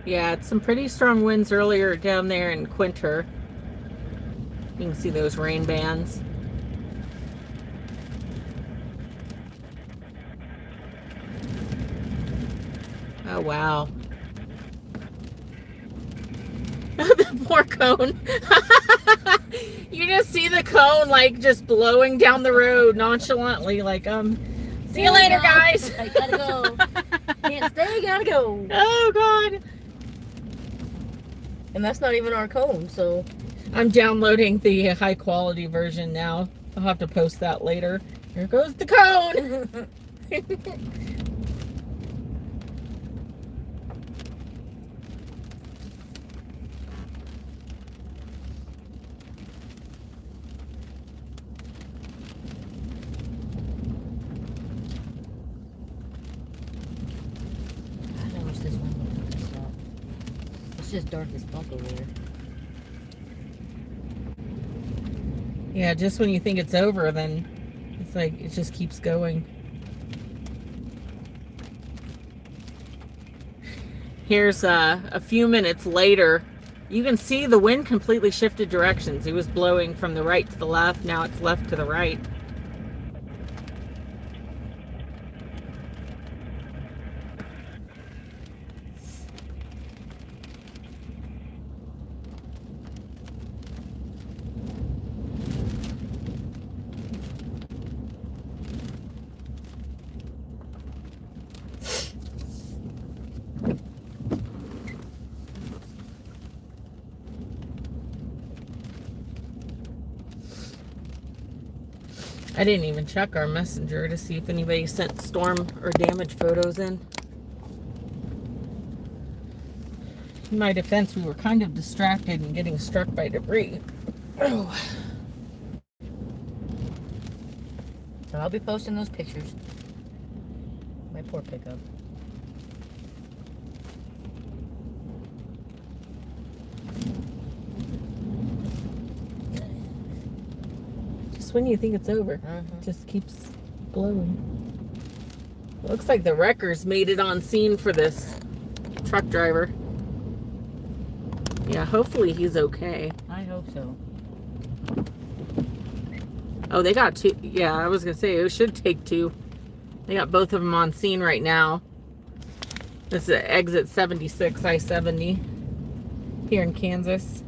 Yeah, it's some pretty strong winds earlier down there in Quinter. You can see those rain bands. Oh, wow. The poor cone. You just see the cone like just blowing down the road nonchalantly, like, see you later, guys. I gotta go. Can't stay, gotta go. Oh, God. And that's not even our cone, so. I'm downloading the high quality version now. I'll have to post that later. Here goes the cone. I wish this one would stop. It's just dark as fuck over there. Yeah, just when you think it's over, then it's like it just keeps going. Here's a few minutes later. You can see the wind completely shifted directions. It was blowing from the right to the left. Now it's left to the right. I didn't even check our messenger to see if anybody sent storm or damage photos in. In my defense, we were kind of distracted and getting struck by debris. Oh. So I'll be posting those pictures. My poor pickup. When you think it's over, it just keeps blowing. It looks like the wreckers made it on scene for this truck driver. Yeah, hopefully he's okay. I hope so. Oh, they got two. Yeah, I was gonna say it should take two. They got both of them on scene right now. This is exit 76 I-70 here in Kansas.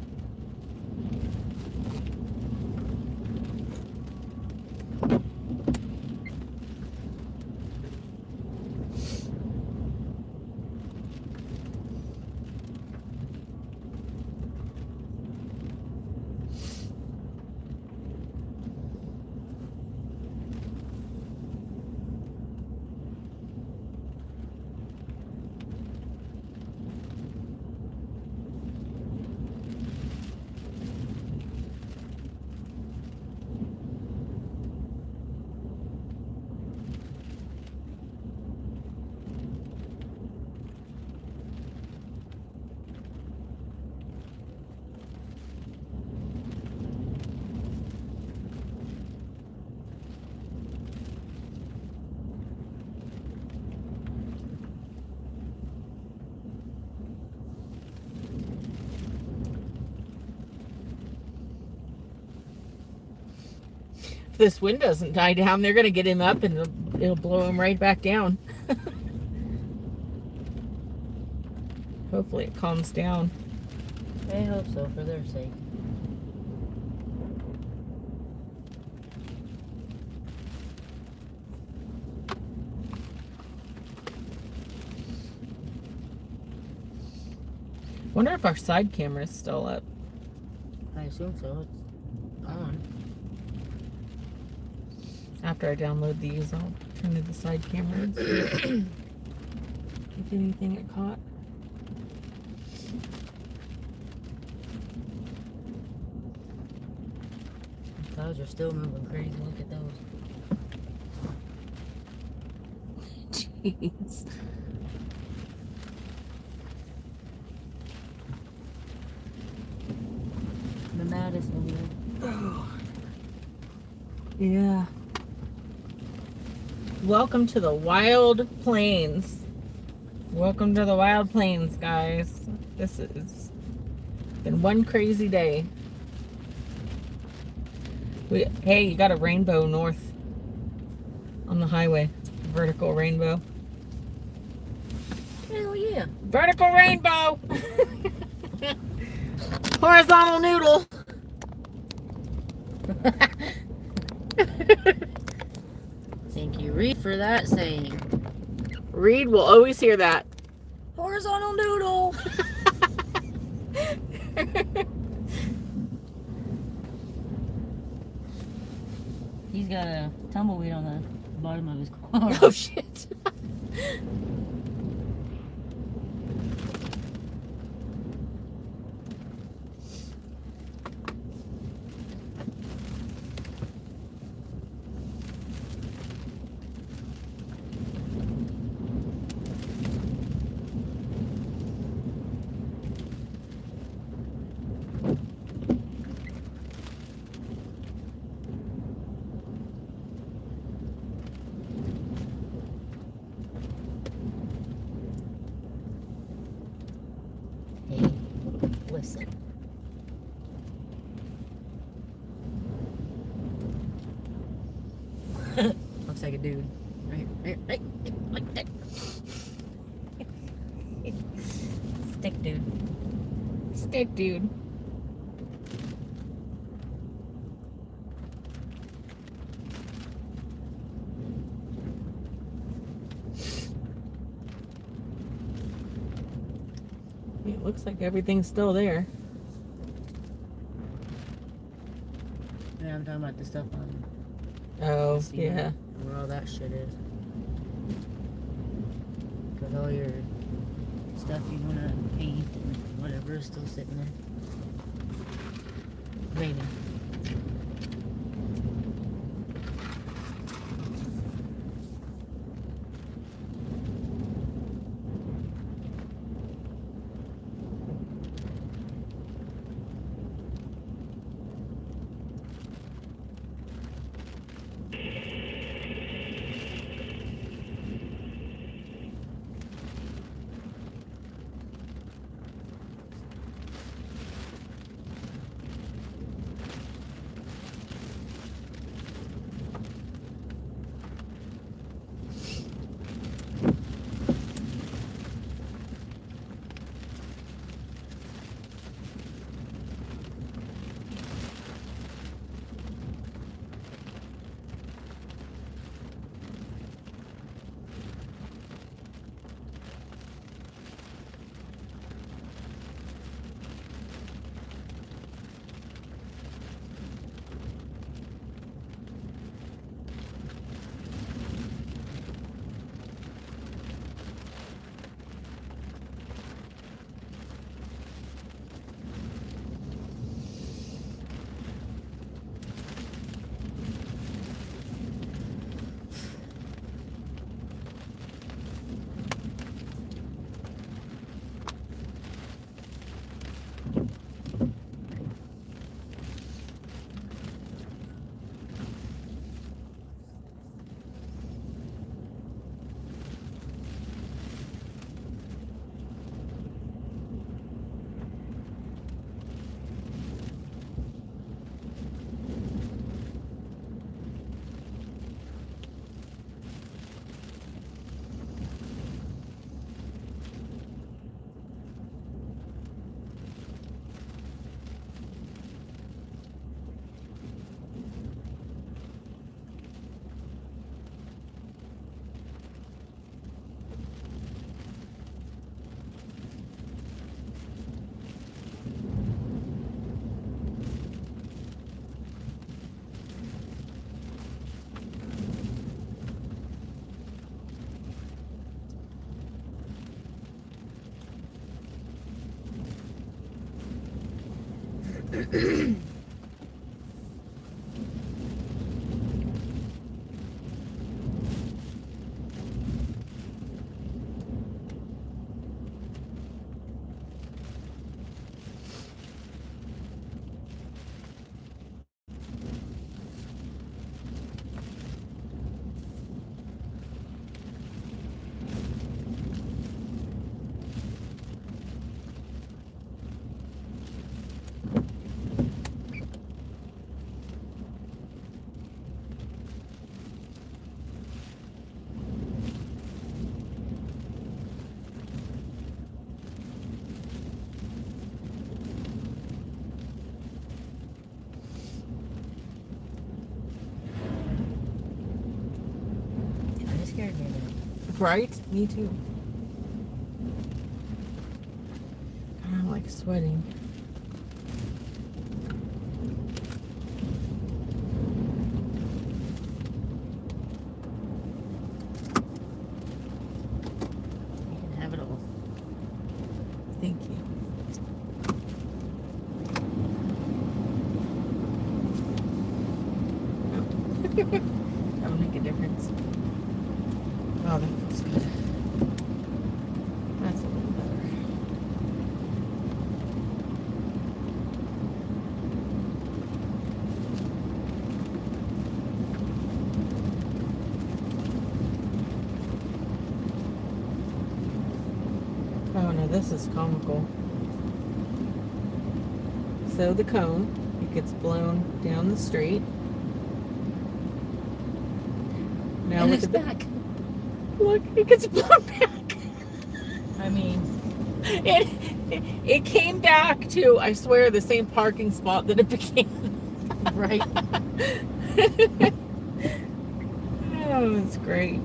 If this wind doesn't die down, they're going to get him up and it'll blow him right back down. Hopefully it calms down. I hope so, for their sake. Wonder if our side camera is still up. I assume so. It's on. After I download these, I'll turn to the side camera and see if anything it caught. Clouds are still moving crazy. Look at those. Jeez. The Madison. Yeah. Welcome to the wild plains. Welcome to the wild plains, guys. This has been one crazy day. Hey, you got a rainbow north on the highway. Vertical rainbow. Hell yeah. Vertical rainbow! Horizontal noodle! Thank you, Reed, for that saying. Reed will always hear that. Horizontal noodle. He's got a tumbleweed on the bottom of his car. Oh shit. Hey, listen. Looks like a dude. Right, like that. Stick dude. Stick dude. It looks like everything's still there. Yeah, I'm talking about the stuff on Oh, the yeah. where all that shit is. Because all your stuff you want to paint and whatever is still sitting there. Waiting. It scared me. Right? Me too. Kind of like sweating. You can have it all. Thank you. That'll make a difference. Oh, that feels good. That's a little better. Oh no, this is comical. So the cone, it gets blown down the street. Now And look it's at the back. look, it gets blown back. I mean, It came back to, I swear, the same parking spot that it began. right? Oh, it's great.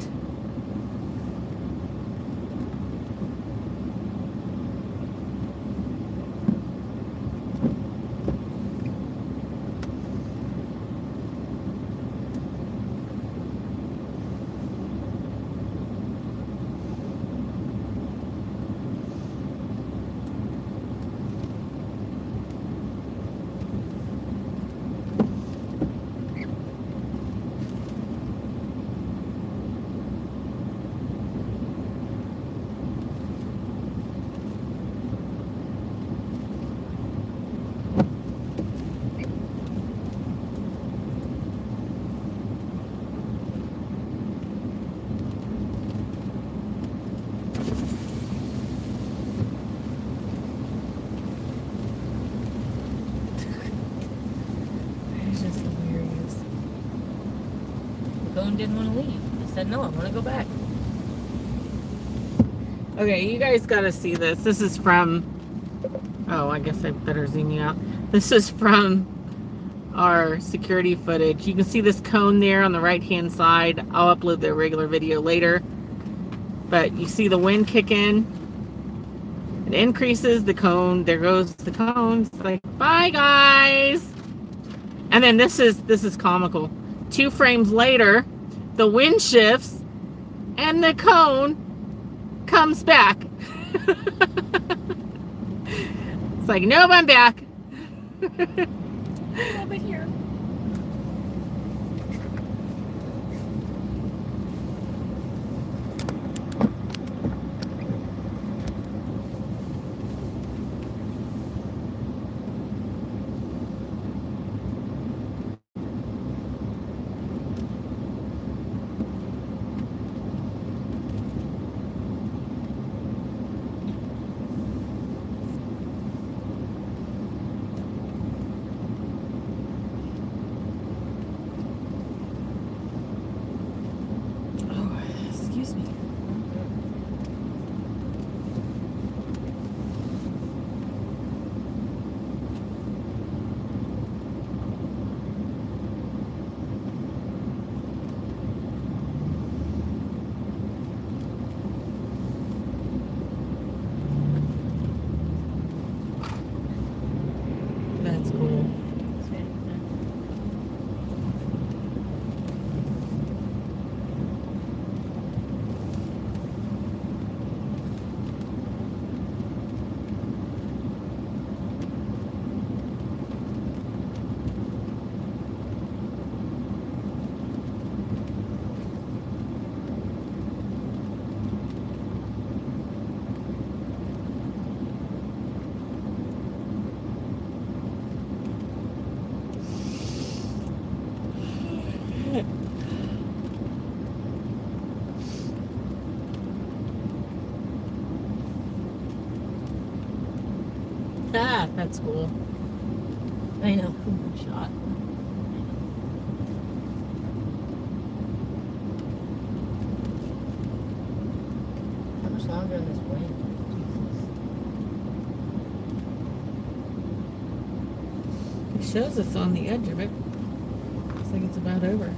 It's just hilarious. The cone didn't want to leave. It said, no, I want to go back. Okay, you guys got to see this. This is from, oh, I guess I better zoom you out. This is from our security footage. You can see this cone there on the right-hand side. I'll upload the regular video later. But you see the wind kick in. It increases the cone. There goes the cone. It's like, bye, guys. And then this is comical. 2 frames later, the wind shifts and the cone comes back. It's like, nope, I'm back. Over here. Yeah, that's cool. I know. Good shot. How much longer in this wind? It shows it's on the edge of it. Looks like it's about over.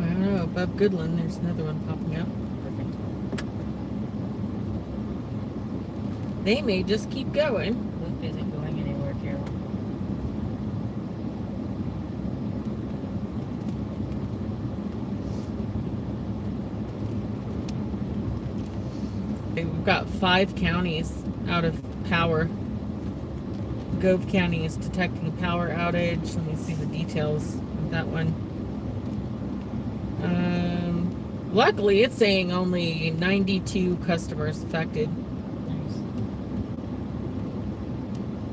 I don't know, above Goodland, there's another one popping up. Perfect. They may just keep going. Luke isn't going anywhere, Carol. We've got 5 counties out of power. Gove County is detecting a power outage. Let me see the details of that one. Luckily, it's saying only 92 customers affected, Nice.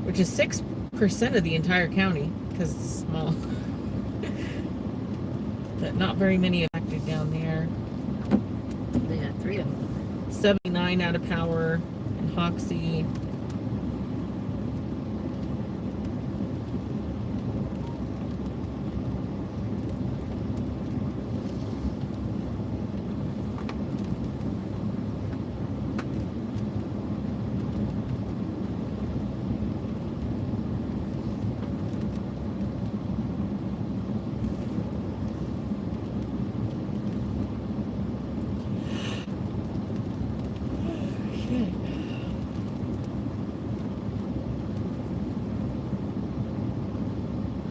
which is 6% of the entire county because it's small. But not very many affected down there. They got 3 of them. 79 out of power in Hoxie.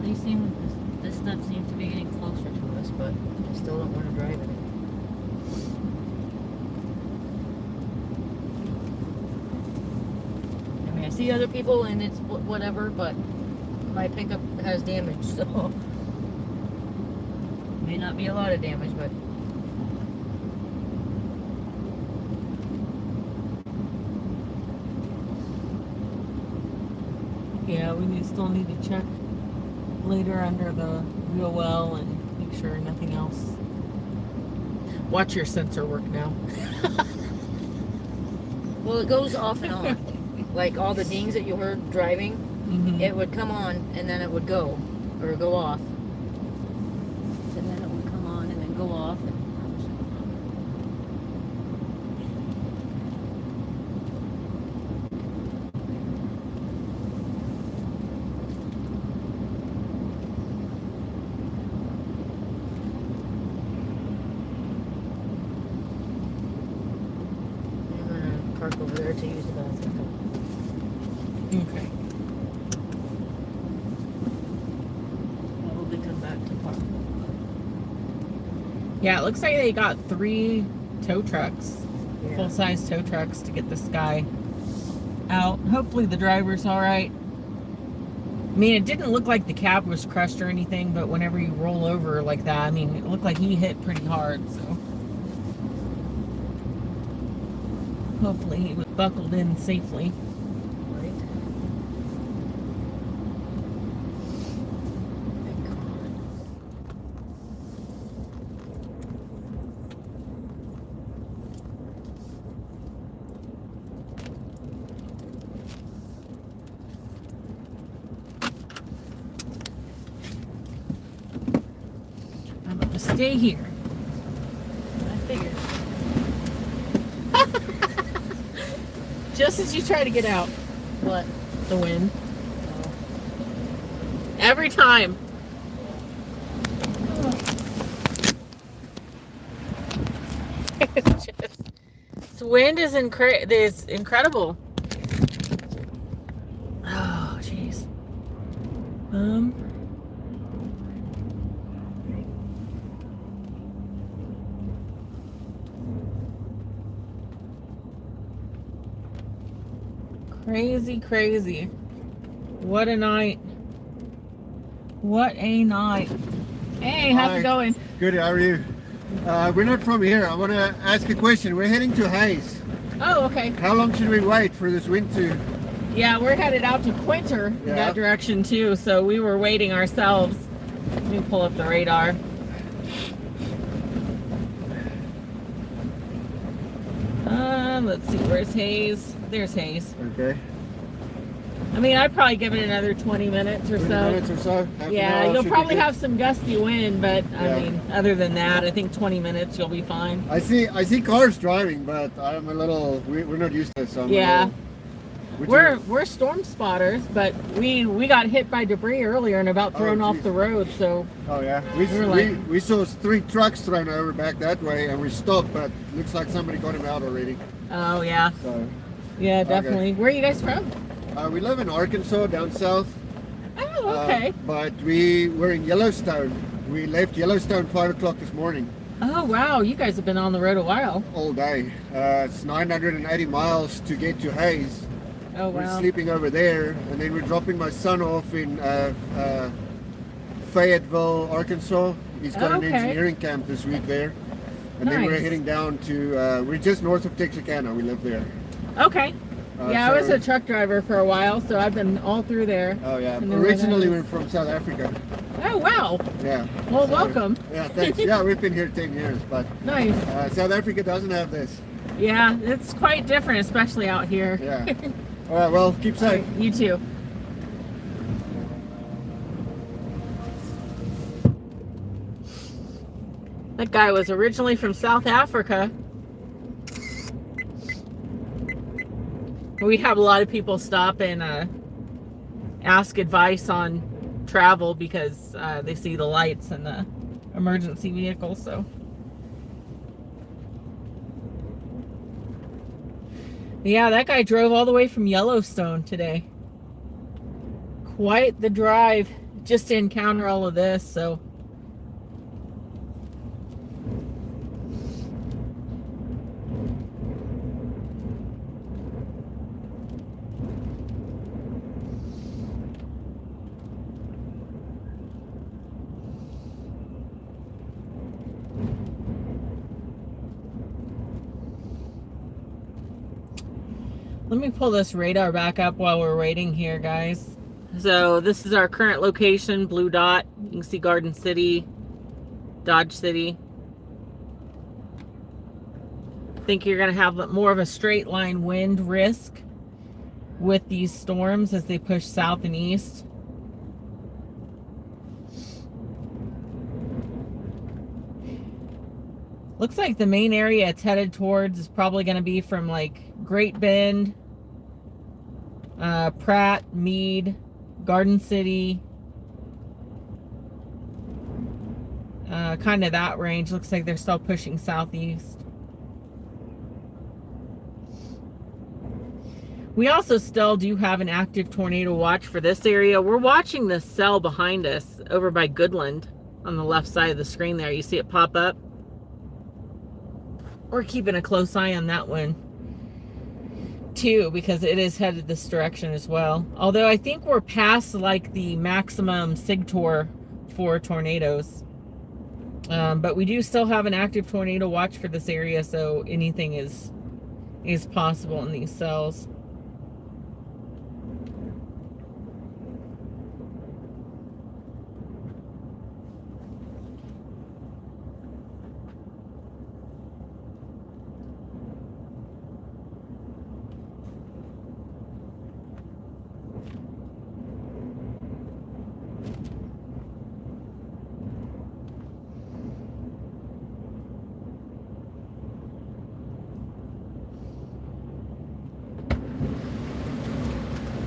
These seem, this stuff seems to be getting closer to us, but I still don't want to drive in it. I mean, I see other people and it's whatever, but my pickup has damage, so may not be a lot of damage, but Yeah, we still need to check later under the wheel well and make sure nothing else. Watch your sensor work now. well, it goes off and on. Like all the dings that you heard driving, Mm-hmm. it would come on and then it would go, or go off. And then it would come on and then go off. And I'm gonna park over there to use the bathroom. Okay. Probably come back to park. Yeah, it looks like they got 3 tow trucks, Yeah. full-size tow trucks to get this guy out. Hopefully the driver's all right. I mean, it didn't look like the cab was crushed or anything, but whenever you roll over like that, I mean, it looked like he hit pretty hard, so. Hopefully he was buckled in safely. Right? Thank God. I'm going to stay here. I figured. Just as you try to get out. What? The wind. Oh. Every time. This wind is incredible. Oh, jeez. Crazy, crazy. What a night. What a night. Hey, how's Hi. it going? Good, how are you? We're not from here. I want to ask a question. We're heading to Hayes. Oh, okay. How long should we wait for this wind to... Yeah, we're headed out to Quinter in Yeah. that direction too, so we were waiting ourselves. Let me pull up the radar. Let's see, where's Hayes? There's Hayes. Okay. I mean, I'd probably give it another 20 minutes or 20 so. minutes or so? Half an Yeah, hour you'll should be probably good. have some gusty wind, but Yeah. I mean, other than that, I think 20 minutes you'll be fine. I see cars driving, but I'm a little... We're not used to it, so I'm Yeah. a little... Would We're storm spotters, but we got hit by debris earlier and about thrown off geez. the road, so Oh, yeah. We're like- We saw 3 trucks thrown over back that way, and we stopped, but looks like somebody got him out already. oh yeah. So, Yeah, definitely. Where are you guys from? we live in Arkansas, down south. Oh, okay. But we were in Yellowstone. We left Yellowstone 5 o'clock this morning, Oh wow, you guys have been on the road a while. all day. It's 980 miles to get to Hayes. Oh We're wow. sleeping over there, and then we're dropping my son off in Fayetteville, Arkansas. He's got an Okay. engineering camp this week there. And then we're Nice. heading down to, we're just north of Texarkana. We live there. Okay. Yeah, I was so- a truck driver for a while, so I've been all through there. Oh, yeah. And then where Originally, that we're is. from South Africa. Oh wow. Yeah. Well, So- welcome. Yeah, thanks. Yeah, we've been here 10 years, but Nice. South Africa doesn't have this. Yeah, it's quite different, especially out here. Yeah. All right, well, keep safe. You too. That guy was originally from South Africa. We have a lot of people stop and ask advice on travel because they see the lights and the emergency vehicles. So, yeah, that guy drove all the way from Yellowstone today. Quite the drive just to encounter all of this. So. Let me pull this radar back up while we're waiting here, guys. So this is our current location, blue dot. You can see Garden City, Dodge City. I think you're going to have more of a straight line wind risk with these storms as they push south and east. Looks like the main area it's headed towards is probably going to be from like Great Bend, Pratt, Meade, Garden City, kind of that range. Looks like they're still pushing southeast. We also still do have an active tornado watch for this area. We're watching this cell behind us over by Goodland on the left side of the screen there. You see it pop up? We're keeping a close eye on that one too, because it is headed this direction as well. Although I think we're past like the maximum SIGTOR for tornadoes. But we do still have an active tornado watch for this area, so anything is possible in these cells.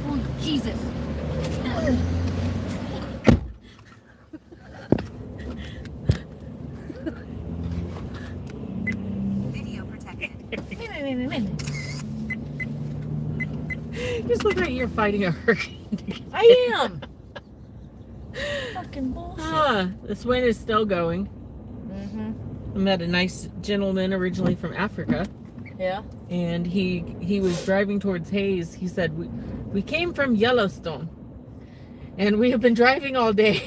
Oh, Jesus. Video protected. You just look like you're fighting a hurricane. I am. Fucking bullshit. This wind is still going. Mm-hmm. I met a nice gentleman originally from Africa, Yeah. and he was driving towards Hayes. He said, we came from Yellowstone, and we have been driving all day.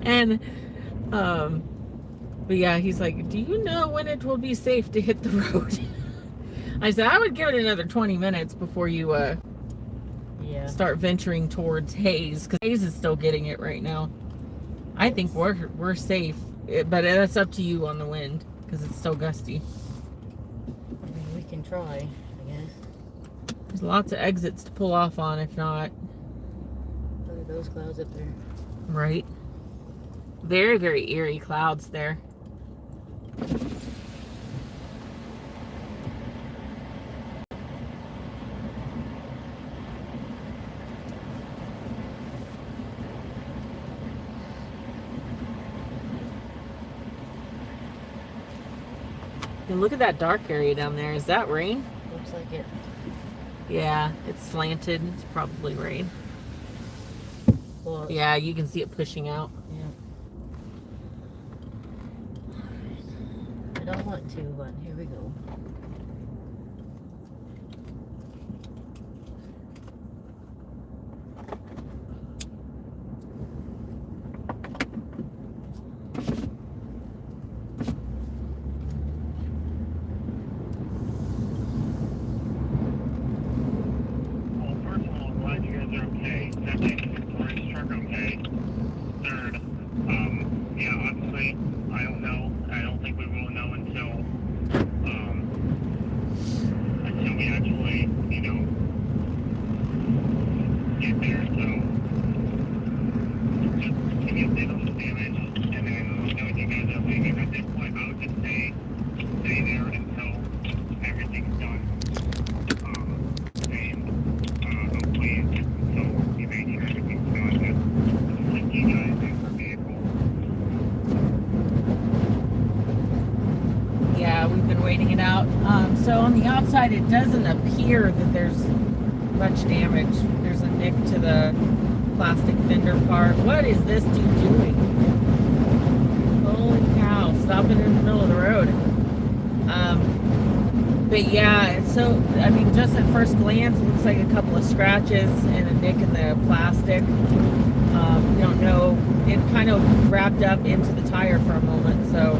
And but yeah, he's like, do you know when it will be safe to hit the road? I said, I would give it another 20 minutes before you Yeah. start venturing towards Hayes, because Hayes is still getting it right now. I think we're safe, but that's up to you on the wind, because it's still gusty. I mean, we can try, I guess. There's lots of exits to pull off on, if not. Look at those clouds up there. Right. Very, very eerie clouds there. And look at that dark area down there. Is that rain? Looks like it. Yeah, it's slanted. It's probably rain. Well, Yeah, you can see it pushing out. yeah. I don't want to, but here we go. Well, first of all, I'm glad you guys are okay. Second, we're in truck okay. Third, yeah, obviously, I don't know. I don't think we will know until we actually, you know, get there. So, just keep me updated on the damage, and then let me know when you guys are leaving. At this point, I would just stay there until everything's done. And hopefully until you make sure everything's done with like you guys and the vehicle. Yeah, we've been waiting it out. So on the outside, it doesn't appear that there's much damage. There's a nick to the plastic fender part. What is this dude doing? Holy cow, stopping in the middle of the road. But yeah, so, I mean, just at first glance, it looks like a couple of scratches and a nick in the plastic. We don't know. It kind of wrapped up into the tire for a moment, so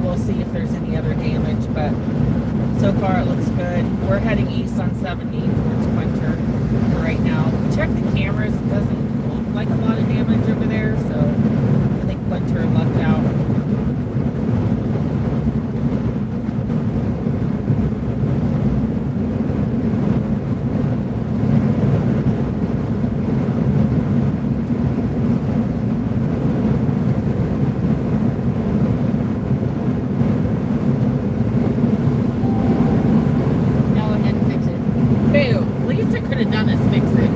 we'll see if there's any other damage, but so far it looks good. We're heading east on 70 towards Quinter right now. We checked the cameras. It doesn't look like a lot of damage over there, so I think Quinter lucked out. No, it didn't fix it. Boo! At least it could have done is fix it.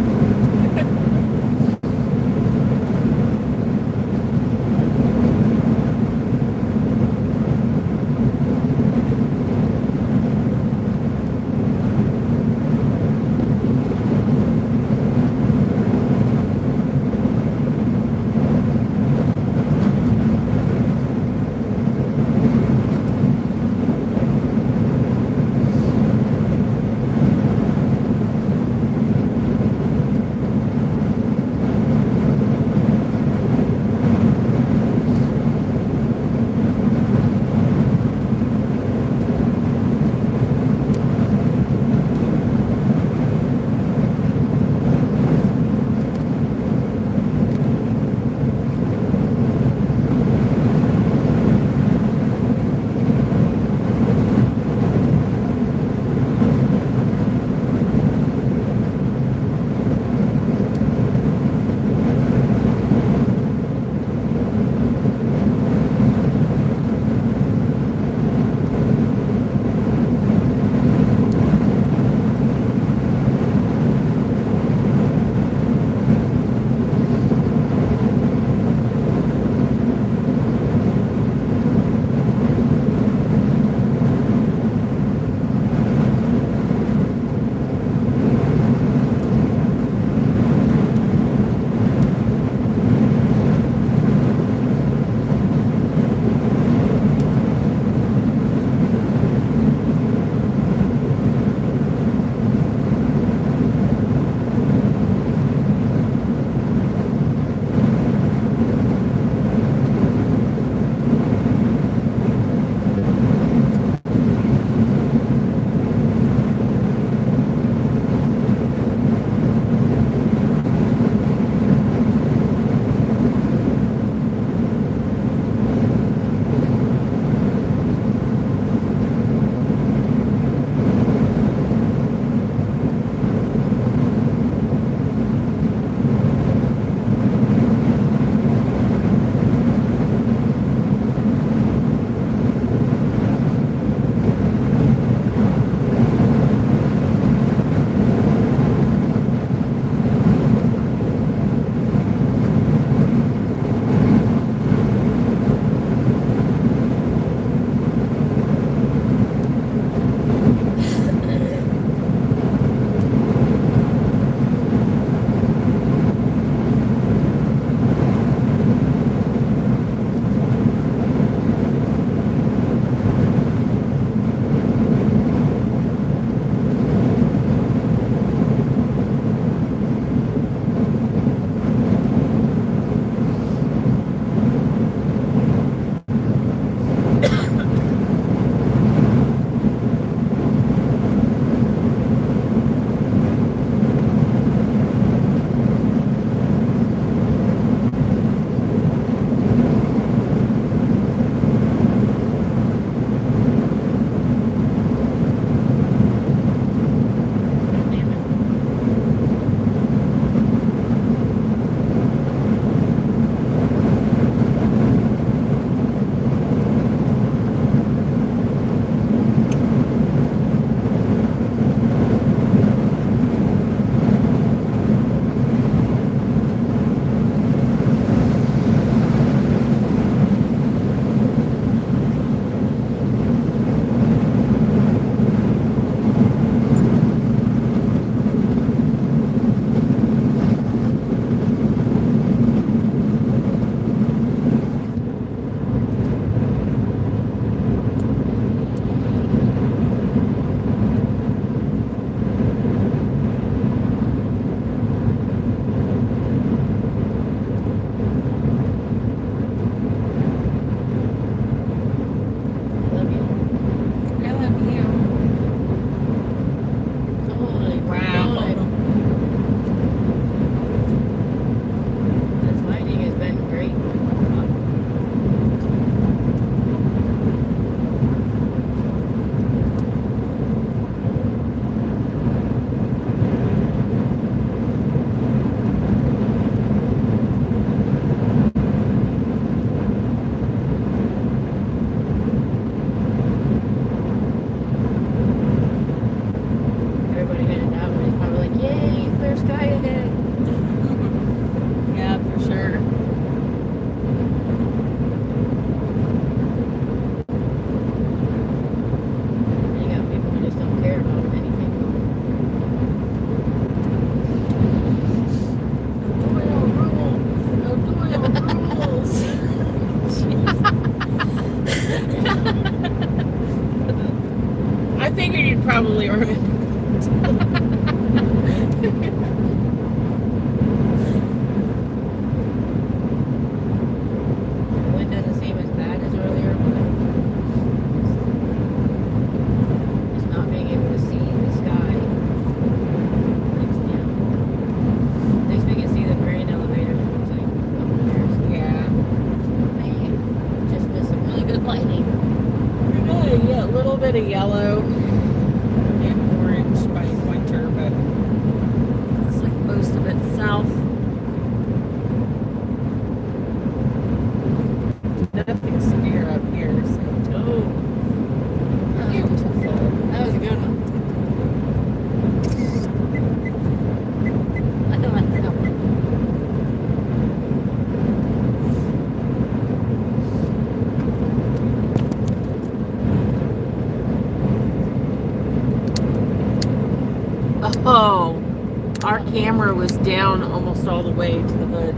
camera was down almost all the way to the hood.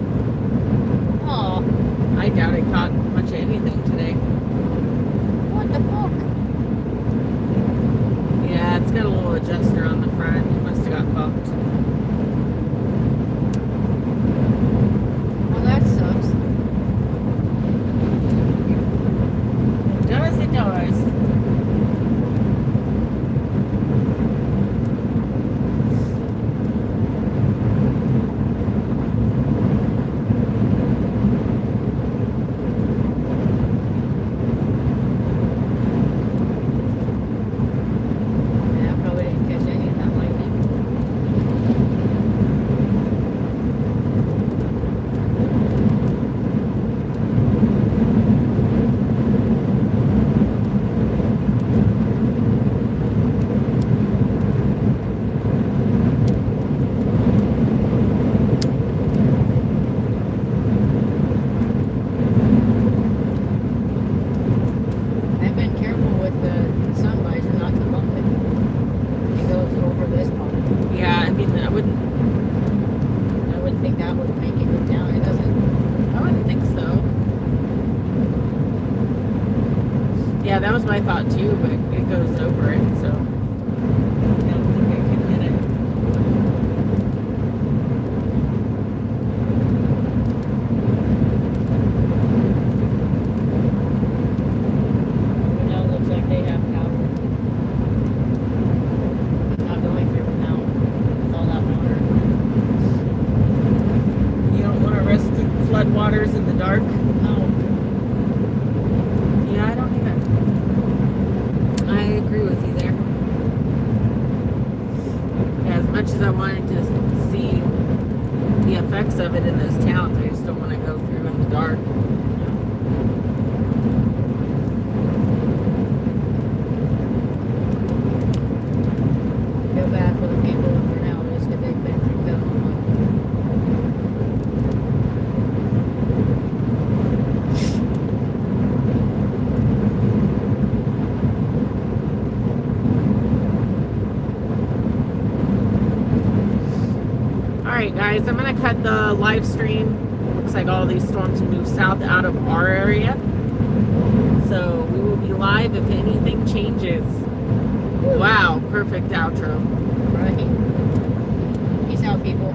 Oh, I doubt it caught much of anything today. what the fuck? Yeah, it's got a little adjuster on the front. It must have got bumped. Well, that sucks. It does, it does. Yeah, I probably didn't catch any of that lightning. I've been careful with the sun visor not to bump it. It goes over this part. Yeah, I mean, I wouldn't think that would make it go down. It doesn't. I wouldn't think so. Yeah, that was my thought too, but it goes over it, so I don't think I can hit it. But now it looks like they have power. Not going through now with all that water. You don't want to risk the floodwaters in the dark. No. Yeah, I don't either. I agree with you there. Yeah, as much as I wanted to see the effects of it in those towns, I just don't want to go through in the dark. I feel bad for the people in there now just because they've been through hell. Alright guys, I'm going to cut the live stream. Looks like all these storms move south out of our area. So we will be live if anything changes. Wow, perfect outro. Right. Peace out, people.